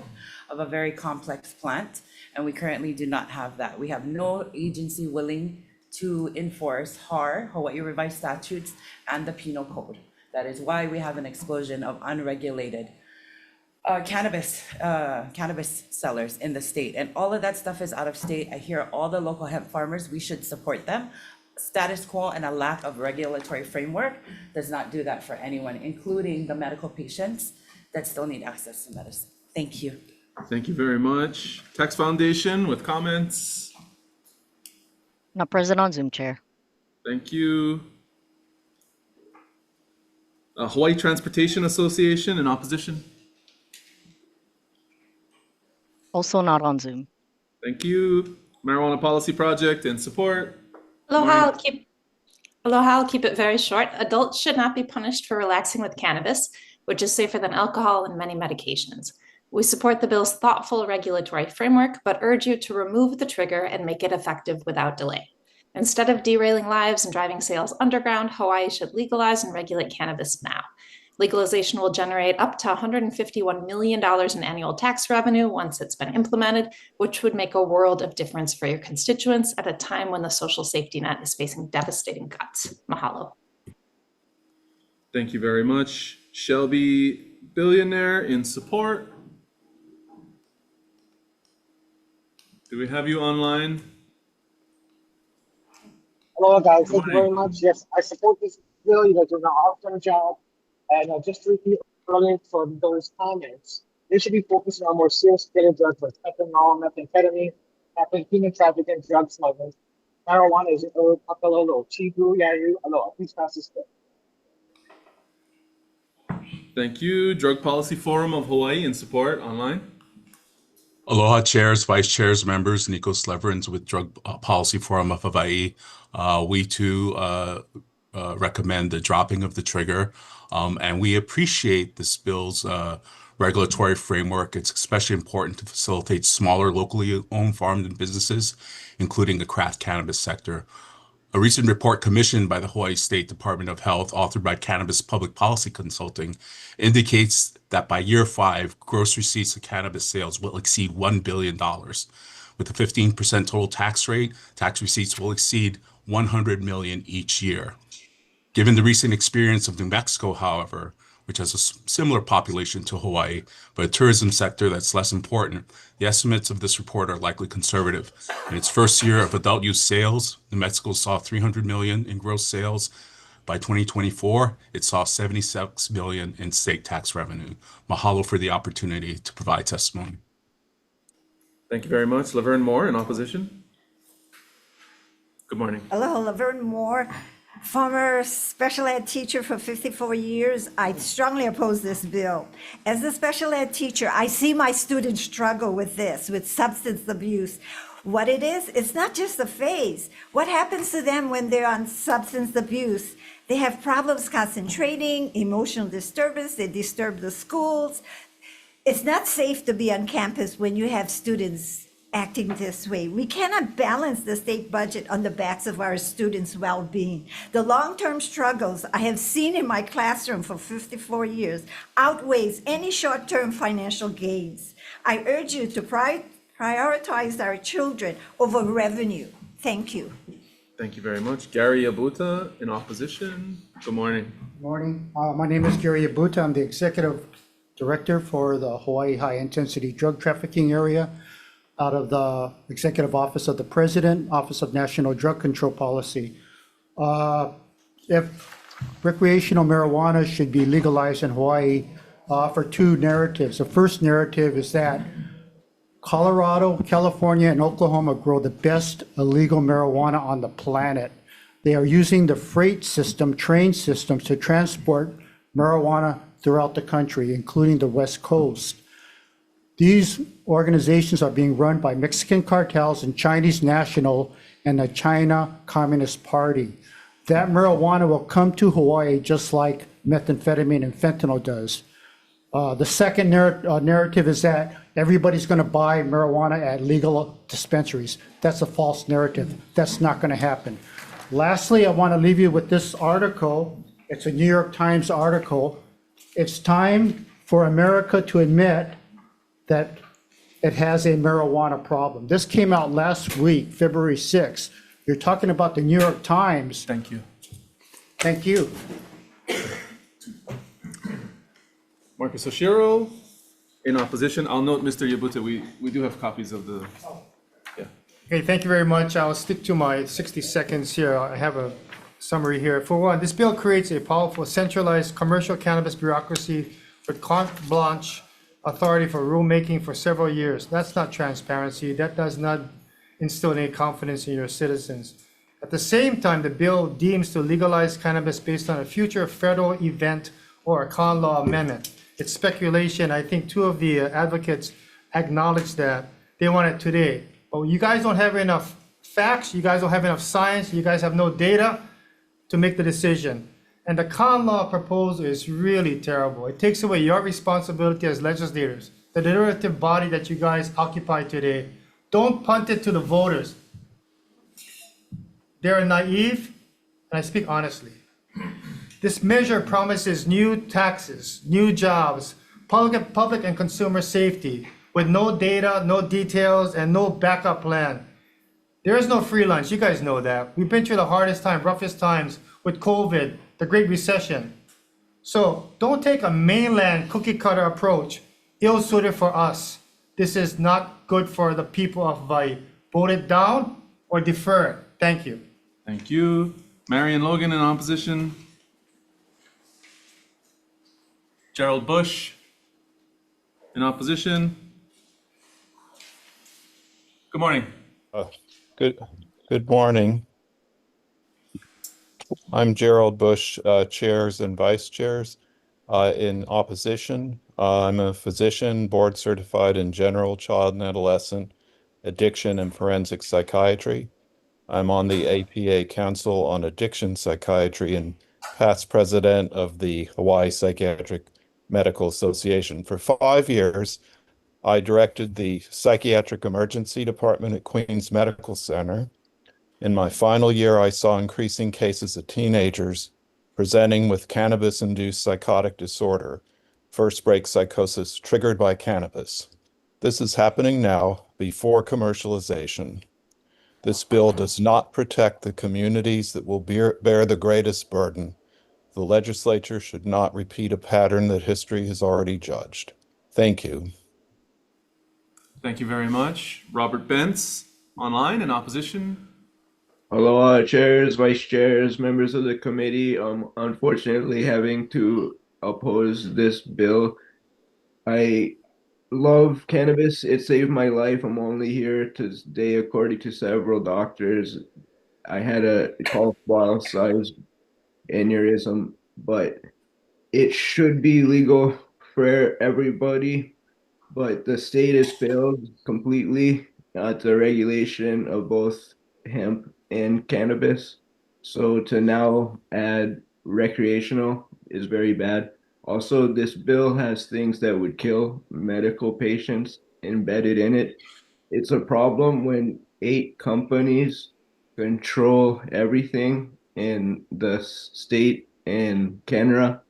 of a very complex plant, and we currently do not have that. We have no agency willing to enforce HAR, Hawaii Revised Statutes, and the Penal Code. That is why we have an explosion of unregulated cannabis sellers in the state. And all of that stuff is out of state. I hear all the local hemp farmers, we should support them. Status quo and a lack of regulatory framework does not do that for anyone, including the medical patients that still need access to medicine. Thank you. Thank you very much. Tax Foundation with comments. Not present on Zoom, Chair. Thank you. Hawaii Transportation Association in opposition. Also not on Zoom. Thank you. Marijuana Policy Project in support. Aloha, I'll keep it very short. Adults should not be punished for relaxing with cannabis, which is safer than alcohol and many medications. We support the bill's thoughtful regulatory framework, but urge you to remove the trigger and make it effective without delay. Instead of derailing lives and driving sales underground, Hawaii should legalize and regulate cannabis now. Legalization will generate up to $151 million in annual tax revenue once it's been implemented, which would make a world of difference for your constituents at a time when the social safety net is facing devastating cuts. Mahalo. Thank you very much. Shelby Billionaire in support. Do we have you online? Hello, guys. Thank you very much. Yes, I support this bill. You guys are doing an awesome job. And just to repeat earlier from those comments, they should be focusing on more serious drugs like fentanyl, methamphetamine, human trafficking, drug smuggling. Marijuana is papalolo, chibu, yayu, aloha. Please pass this bill. Thank you. Drug Policy Forum of Hawaii in support online. Aloha chairs, vice chairs, members, Nikos Leverins with Drug Policy Forum of Hawaii. We too recommend the dropping of the trigger, and we appreciate this bill's regulatory framework. It's especially important to facilitate smaller, locally owned farms and businesses, including the craft cannabis sector. A recent report commissioned by the Hawaii State Department of Health, authored by Cannabis Public Policy Consulting, indicates that by year 5, gross receipts of cannabis sales will exceed $1 billion. With a 15% total tax rate, tax receipts will exceed $100 million each year. Given the recent experience of New Mexico, however, which has a similar population to Hawaii, but a tourism sector that's less important, the estimates of this report are likely conservative. In its first year of adult use sales, New Mexico saw $300 million in gross sales. By 2024, it saw $76 million in state tax revenue. Mahalo for the opportunity to provide testimony. Thank you very much. Laverne Moore in opposition. Good morning. Hello, Laverne Moore, former special ed teacher for 54 years. I strongly oppose this bill. As a special ed teacher, I see my students struggle with this, with substance abuse. What it is, it's not just a phase. What happens to them when they're on substance abuse? They have problems concentrating, emotional disturbance, they disturb the schools. It's not safe to be on campus when you have students acting this way. We cannot balance the state budget on the backs of our students' well-being. The long-term struggles I have seen in my classroom for 54 years outweighs any short-term financial gains. I urge you to prioritize our children over revenue. Thank you. Thank you very much. Gary Abuta in opposition. Good morning. Morning. My name is Gary Abuta. I'm the Executive Director for the Hawaii High Intensity Drug Trafficking Area out of the Executive Office of the President, Office of National Drug Control Policy. If recreational marijuana should be legalized in Hawaii, for two narratives. The first narrative is that Colorado, California, and Oklahoma grow the best illegal marijuana on the planet. They are using the freight system, train systems to transport marijuana throughout the country, including the West Coast. These organizations are being run by Mexican cartels and Chinese national and the China Communist Party. That marijuana will come to Hawaii just like methamphetamine and fentanyl does. The second narrative is that everybody's going to buy marijuana at legal dispensaries. That's a false narrative. That's not going to happen. Lastly, I want to leave you with this article. It's a New York Times article. It's time for America to admit that it has a marijuana problem. This came out last week, February 6th. You're talking about the New York Times. Thank you. Thank you. Marcus Oshiro, in opposition. I'll note, Mr. Yabuta, we do have copies of the, yeah. Okay, thank you very much. I'll stick to my 60 seconds here. I have a summary here. For one, this bill creates a powerful centralized commercial cannabis bureaucracy with carte blanche authority for rulemaking for several years. That's not transparency. That does not instill any confidence in your citizens. At the same time, the bill deems to legalize cannabis based on a future federal event or a con law amendment. It's speculation. I think two of the advocates acknowledge that they want it today. But you guys don't have enough facts. You guys don't have enough science. You guys have no data to make the decision. And the con law proposal is really terrible. It takes away your responsibility as legislators, the deliberative body that you guys occupy today. Don't punt it to the voters. They're naive, and I speak honestly. This measure promises new taxes, new jobs, public and consumer safety, with no data, no details, and no backup plan. There is no free lunch. You guys know that. We've been through the hardest time, roughest times with COVID, the Great Recession. So don't take a mainland cookie cutter approach, ill-suited for us. This is not good for the people of Hawaii. Vote it down or defer it. Thank you. Thank you. Marion Logan in opposition. Gerald Bush in opposition. Good morning. Good morning. I'm Gerald Bush, chairs and vice chairs. In opposition, I'm a physician, board certified in general, child and adolescent, addiction and forensic psychiatry. I'm on the APA Council on Addiction Psychiatry and past president of the Hawaii Psychiatric Medical Association. For 5 years, I directed the Psychiatric Emergency Department at Queens Medical Center. In my final year, I saw increasing cases of teenagers presenting with cannabis-induced psychotic disorder, first break psychosis triggered by cannabis. This is happening now before commercialization. This bill does not protect the communities that will bear the greatest burden. The legislature should not repeat a pattern that history has already judged. Thank you. Thank you very much. Robert Bentz, online in opposition. Hello, chairs, vice chairs, members of the committee. Unfortunately, having to oppose this bill. I love cannabis. It saved my life. I'm only here today, according to several doctors. I had a cauliflower sized aneurysm, but it should be legal for everybody. But the state has failed completely at the regulation of both hemp and cannabis. So to now add recreational is very bad. Also, this bill has things that would kill medical patients embedded in it. It's a problem when 8 companies control everything in the state and Canada.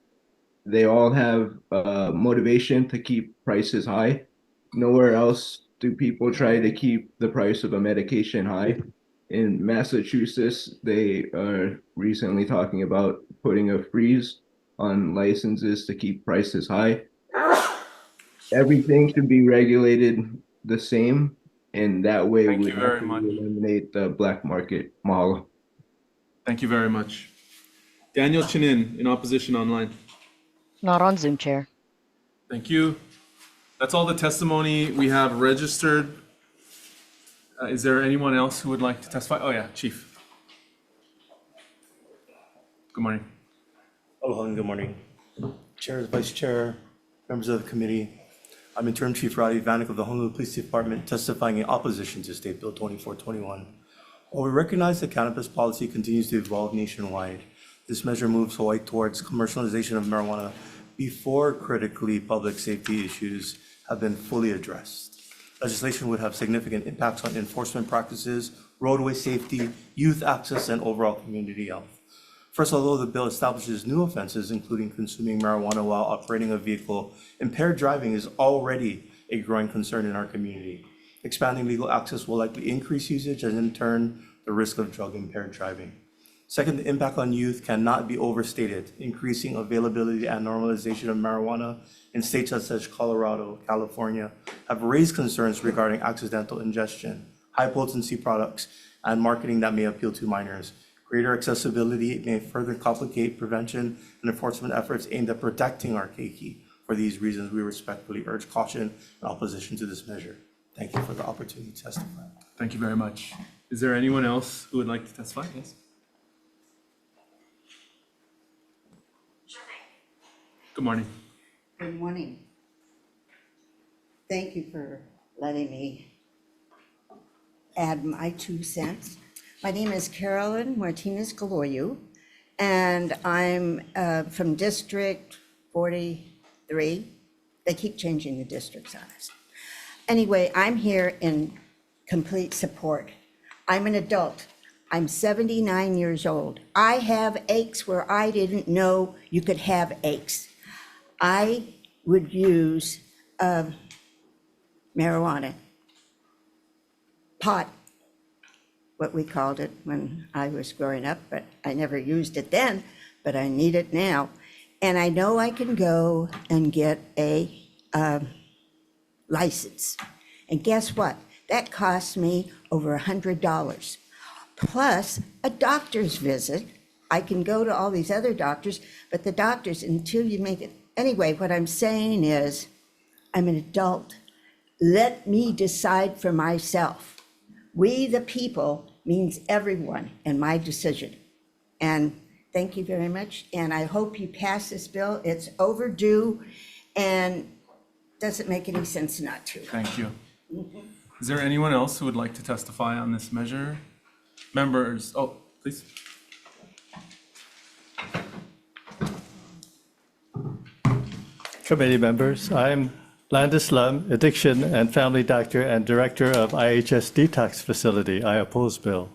They all have motivation to keep prices high. Nowhere else do people try to keep the price of a medication high. In Massachusetts, they are recently talking about putting a freeze on licenses to keep prices high. Everything should be regulated the same, and that way we eliminate the black market model. Thank you very much. Daniel Chinin in opposition online. Not on Zoom, Chair. Thank you. That's all the testimony we have registered. Is there anyone else who would like to testify? Oh yeah, Chief. Good morning. Aloha and good morning. Chairs, Vice Chair, members of the committee. I'm Interim Chief Rowdy Vanek of the Honolulu Police Department, testifying in opposition to State Bill 2421. While we recognize that cannabis policy continues to evolve nationwide, this measure moves Hawaii towards commercialization of marijuana before critically public safety issues have been fully addressed. Legislation would have significant impacts on enforcement practices, roadway safety, youth access, and overall community health. First, although the bill establishes new offenses, including consuming marijuana while operating a vehicle, impaired driving is already a growing concern in our community. Expanding legal access will likely increase usage and in turn, the risk of drug-impaired driving. Second, the impact on youth cannot be overstated. Increasing availability and normalization of marijuana in states such as Colorado, California, have raised concerns regarding accidental ingestion, high-potency products, and marketing that may appeal to minors. Greater accessibility may further complicate prevention and enforcement efforts aimed at protecting our keiki. For these reasons, we respectfully urge caution and opposition to this measure. Thank you for the opportunity to testify. Thank you very much. Is there anyone else who would like to testify? Yes. Good morning. Good morning. Thank you for letting me add my 2 cents. My name is Carolyn Martinez-Galoyu, and I'm from District 43. They keep changing the districts on us. Anyway, I'm here in complete support. I'm an adult. I'm 79 years old. I have aches where I didn't know you could have aches. I would use marijuana, pot, what we called it when I was growing up, but I never used it then, but I need it now. And I know I can go and get a license. And guess what? That costs me over $100, plus a doctor's visit. I can go to all these other doctors, but the doctors, until you make it. Anyway, what I'm saying is, I'm an adult. Let me decide for myself. We, the people, means everyone in my decision. And thank you very much. And I hope you pass this bill. It's overdue and doesn't make any sense not to. Thank you. Is there anyone else who would like to testify on this measure? Members, oh, please. Committee members, I'm Landis Lum, addiction and family doctor and director of IHS Detox Facility. I oppose bill.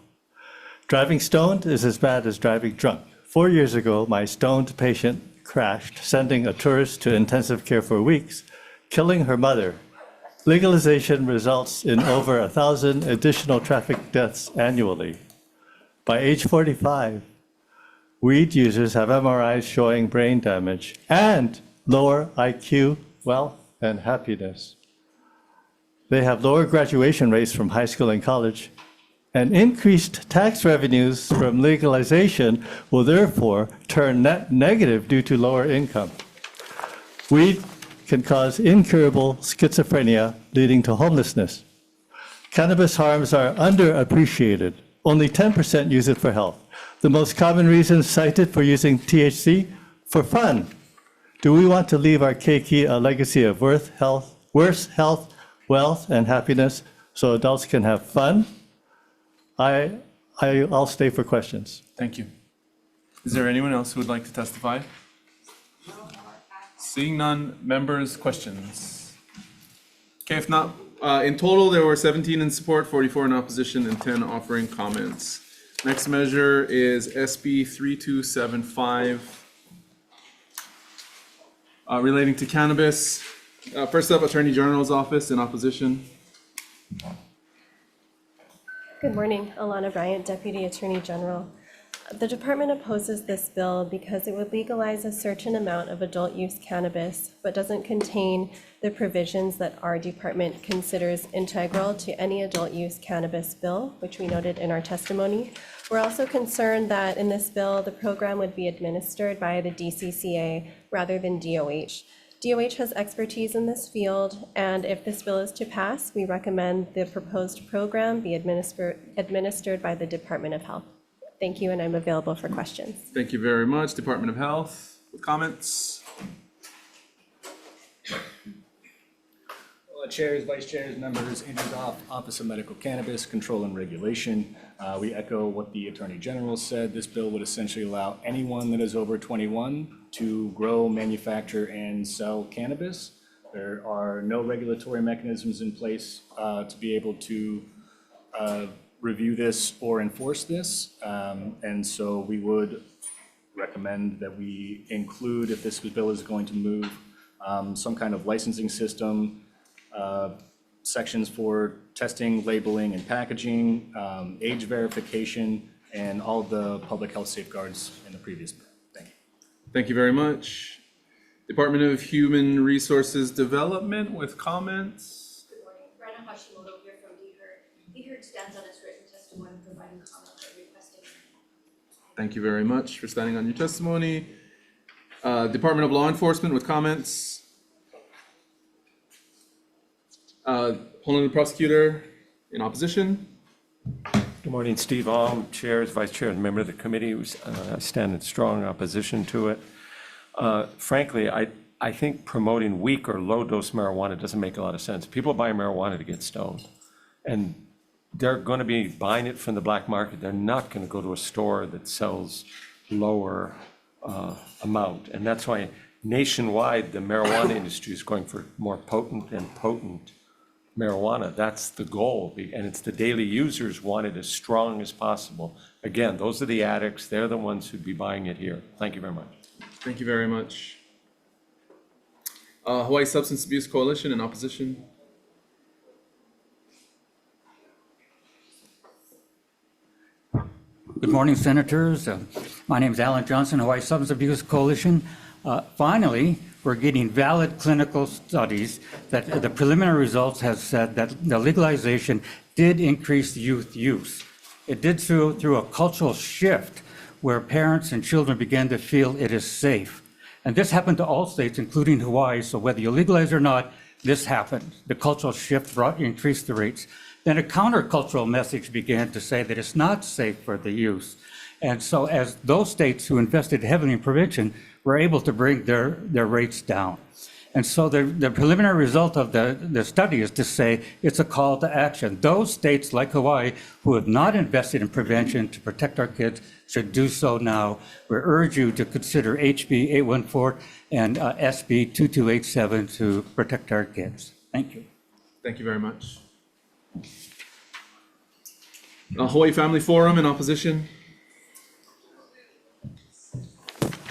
Driving stoned is as bad as driving drunk. 4 years ago, my stoned patient crashed, sending a tourist to intensive care for weeks, killing her mother. Legalization results in over 1,000 additional traffic deaths annually. By age 45, weed users have MRIs showing brain damage and lower IQ, wealth, and happiness. They have lower graduation rates from high school and college, and increased tax revenues from legalization will therefore turn net negative due to lower income. Weed can cause incurable schizophrenia, leading to homelessness. Cannabis harms are underappreciated. Only 10% use it for health. The most common reasons cited for using THC, for fun. Do we want to leave our keiki a legacy of worse health, wealth, and happiness so adults can have fun? I'll stay for questions. Thank you. Is there anyone else who would like to testify? Seeing none, members, questions? Okay, if not, in total, there were 17 in support, 44 in opposition, and 10 offering comments. Next measure is SB 3275. Relating to cannabis. First up, Attorney General's office in opposition. Good morning, Alana Bryant, Deputy Attorney General. The department opposes this bill because it would legalize a certain amount of adult use cannabis, but doesn't contain the provisions that our department considers integral to any adult use cannabis bill, which we noted in our testimony. We're also concerned that in this bill, the program would be administered by the DCCA rather than DOH. DOH has expertise in this field, and if this bill is to pass, we recommend the proposed program be administered by the Department of Health. Thank you, and I'm available for questions. Thank you very much. Department of Health, comments? Chairs, vice chairs, members, Andrew Goff, Office of Medical Cannabis Control and Regulation. We echo what the Attorney General said. This bill would essentially allow anyone that is over 21 to grow, manufacture, and sell cannabis. There are no regulatory mechanisms in place to be able to review this or enforce this. And so we would recommend that we include, if this bill is going to move, some kind of licensing system, sections for testing, labeling, and packaging, age verification, and all the public health safeguards in the previous bill. Thank you. Thank you very much. Department of Human Resources Development with comments. Good morning. Brenna Hashimoto here from DEFER. DEFER stands on its written testimony providing comments or requesting. Thank you very much for standing on your testimony. Department of Law Enforcement with comments. Honorable Prosecutor in opposition. Good morning, Steve Alm, chairs, vice chair, and member of the committee. I stand in strong opposition to it. Frankly, I think promoting weak or low-dose marijuana doesn't make a lot of sense. People buy marijuana to get stoned, and they're going to be buying it from the black market. They're not going to go to a store that sells lower amount, and that's why nationwide the marijuana industry is going for more potent and potent marijuana. That's the goal, and it's the daily users want it as strong as possible. Again, those are the addicts. They're the ones who'd be buying it here. Thank you very much. Thank you very much. Hawaii Substance Abuse Coalition in opposition. Good morning, Senators. My name is Alan Johnson, Hawaii Substance Abuse Coalition. Finally, we're getting valid clinical studies that the preliminary results have said that the legalization did increase youth use. It did so through a cultural shift where parents and children began to feel it is safe. And this happened to all states, including Hawaii. So whether you legalize or not, this happened. The cultural shift increased the rates. Then a countercultural message began to say that it's not safe for the use. And so as those states who invested heavily in prevention were able to bring their rates down. And so the preliminary result of the study is to say it's a call to action. Those states like Hawaii who have not invested in prevention to protect our kids should do so now. We urge you to consider HB 814 and SB 2287 to protect our kids. Thank you. Thank you very much. Hawaii Family Forum in opposition.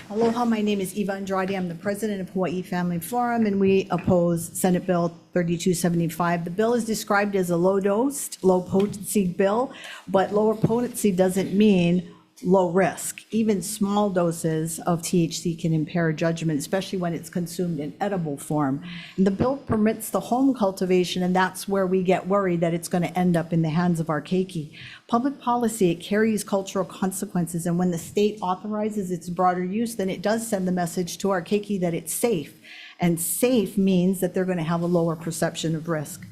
Aloha, my name is Eva Andrade. I'm the president of Hawaii Family Forum, and we oppose Senate Bill 3275. The bill is described as a low-dose, low-potency bill, but lower potency doesn't mean low risk. Even small doses of THC can impair judgment, especially when it's consumed in edible form. And the bill permits the home cultivation, and that's where we get worried that it's going to end up in the hands of our keiki. Public policy, it carries cultural consequences, and when the state authorizes its broader use, then it does send the message to our keiki that it's safe. And safe means that they're going to have a lower perception of risk.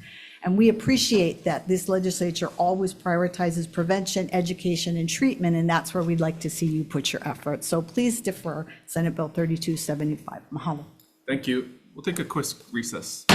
And we appreciate that this legislature always prioritizes prevention, education, and treatment, and that's where we'd like to see you put your efforts. So please defer Senate Bill 3275. Mahalo. Thank you. We'll take a quick recess.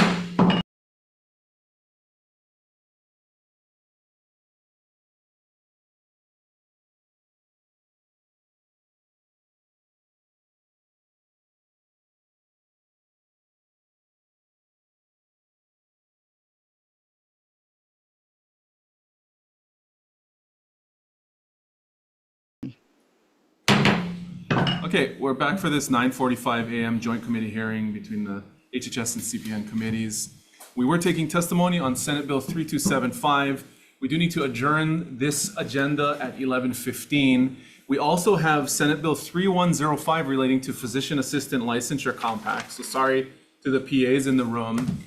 Okay, we're back for this 9:45 a.m. joint committee hearing between the HHS and CPN committees. We were taking testimony on Senate Bill 3275. We do need to adjourn this agenda at 11:15. We also have Senate Bill 3105 relating to physician assistant licensure compact. So sorry to the PAs in the room.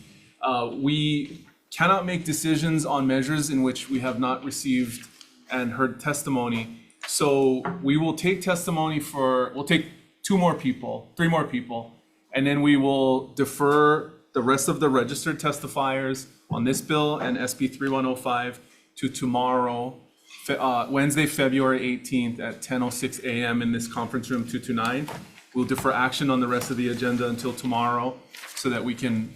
We cannot make decisions on measures in which we have not received and heard testimony. So we will take testimony we'll take three more people, and then we will defer the rest of the registered testifiers on this bill and SB 3105 to tomorrow, Wednesday, February 18th at 10:06 a.m. in this conference room 229. We'll defer action on the rest of the agenda until tomorrow so that we can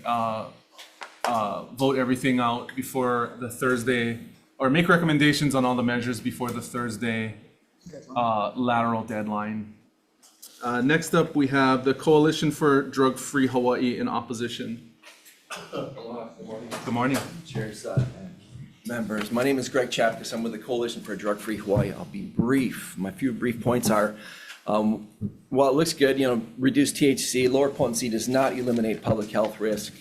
vote everything out before the Thursday, or make recommendations on all the measures before the Thursday lateral deadline. Next up, we have the Coalition for Drug-Free Hawaii in opposition. Good morning. Chairs and members. My name is Greg Chapkus. I'm with the Coalition for Drug-Free Hawaii. I'll be brief. My few brief points are, while it looks good, reduced THC, lower potency does not eliminate public health risk.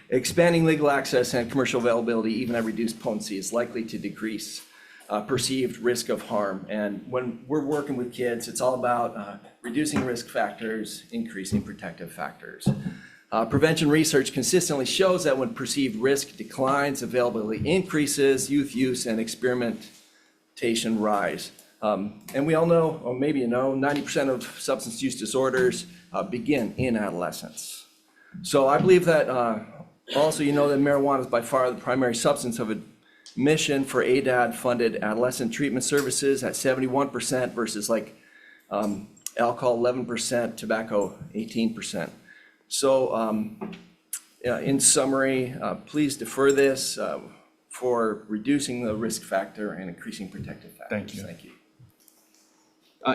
Expanding legal access and commercial availability, even at reduced potency, is likely to decrease perceived risk of harm. And when we're working with kids, it's all about reducing risk factors, increasing protective factors. Prevention research consistently shows that when perceived risk declines, availability increases, youth use and experimentation rise. And we all know, or maybe 90% of substance use disorders begin in adolescence. So I believe that also that marijuana is by far the primary substance of admission for ADAD-funded adolescent treatment services at 71% versus alcohol 11%, tobacco 18%. So in summary, please defer this for reducing the risk factor and increasing protective factors. Thank you. Thank you.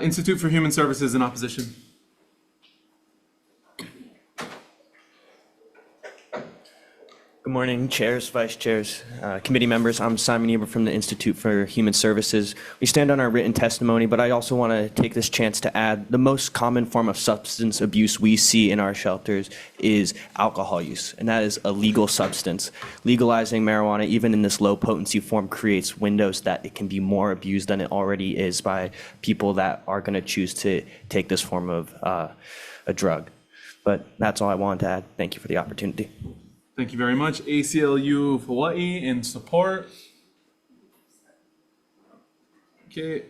Institute for Human Services in opposition. Good morning, chairs, vice chairs, committee members. I'm Simon Eber from the Institute for Human Services. We stand on our written testimony, but I also want to take this chance to add the most common form of substance abuse we see in our shelters is alcohol use, and that is a legal substance. Legalizing marijuana, even in this low potency form, creates windows that it can be more abused than it already is by people that are going to choose to take this form of a drug. But that's all I wanted to add. Thank you for the opportunity. Thank you very much. ACLU of Hawaii in support. Okay.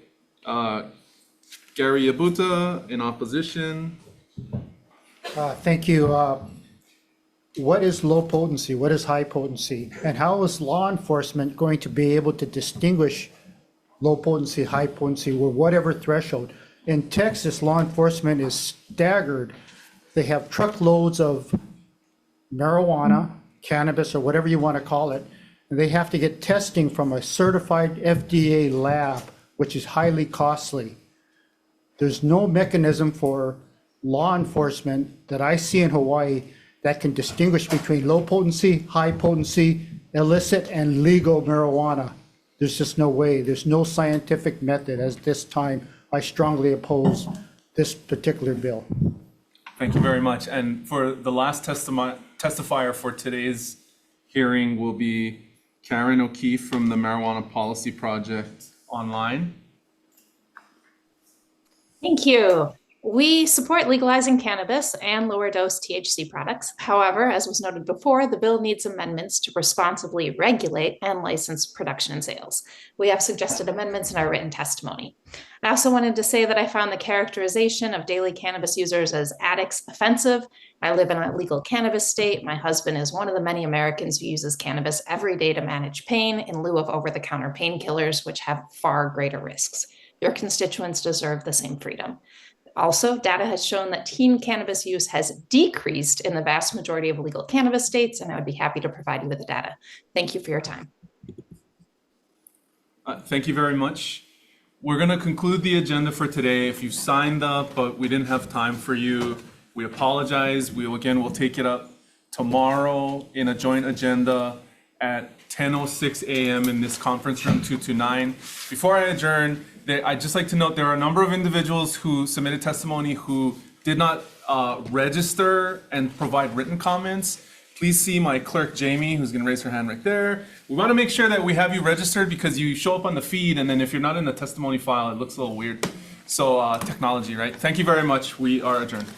Gary Yabuta in opposition. Thank you. What is low potency? What is high potency? And how is law enforcement going to be able to distinguish low potency, high potency, or whatever threshold? In Texas, law enforcement is staggered. They have truckloads of marijuana, cannabis, or whatever you want to call it, and they have to get testing from a certified FDA lab, which is highly costly. There's no mechanism for law enforcement that I see in Hawaii that can distinguish between low potency, high potency, illicit, and legal marijuana. There's just no way. There's no scientific method. At this time, I strongly oppose this particular bill. Thank you very much. And for the last testifier for today's hearing will be Karen O'Keefe from the Marijuana Policy Project online. Thank you. We support legalizing cannabis and lower dose THC products. However, as was noted before, the bill needs amendments to responsibly regulate and license production and sales. We have suggested amendments in our written testimony. I also wanted to say that I found the characterization of daily cannabis users as addicts offensive. I live in a legal cannabis state. My husband is one of the many Americans who uses cannabis every day to manage pain in lieu of over-the-counter painkillers, which have far greater risks. Your constituents deserve the same freedom. Also, data has shown that teen cannabis use has decreased in the vast majority of legal cannabis states, and I would be happy to provide you with the data. Thank you for your time. Thank you very much. We're going to conclude the agenda for today. If you signed up, but we didn't have time for you, we apologize. We'll take it up tomorrow in a joint agenda at 10:06 a.m. in this conference room 229. Before I adjourn, I'd just like to note there are a number of individuals who submitted testimony who did not register and provide written comments. Please see my clerk, Jamie, who's going to raise her hand right there. We want to make sure that we have you registered because you show up on the feed, and then if you're not in the testimony file, it looks a little weird. So technology, right? Thank you very much. We are adjourned.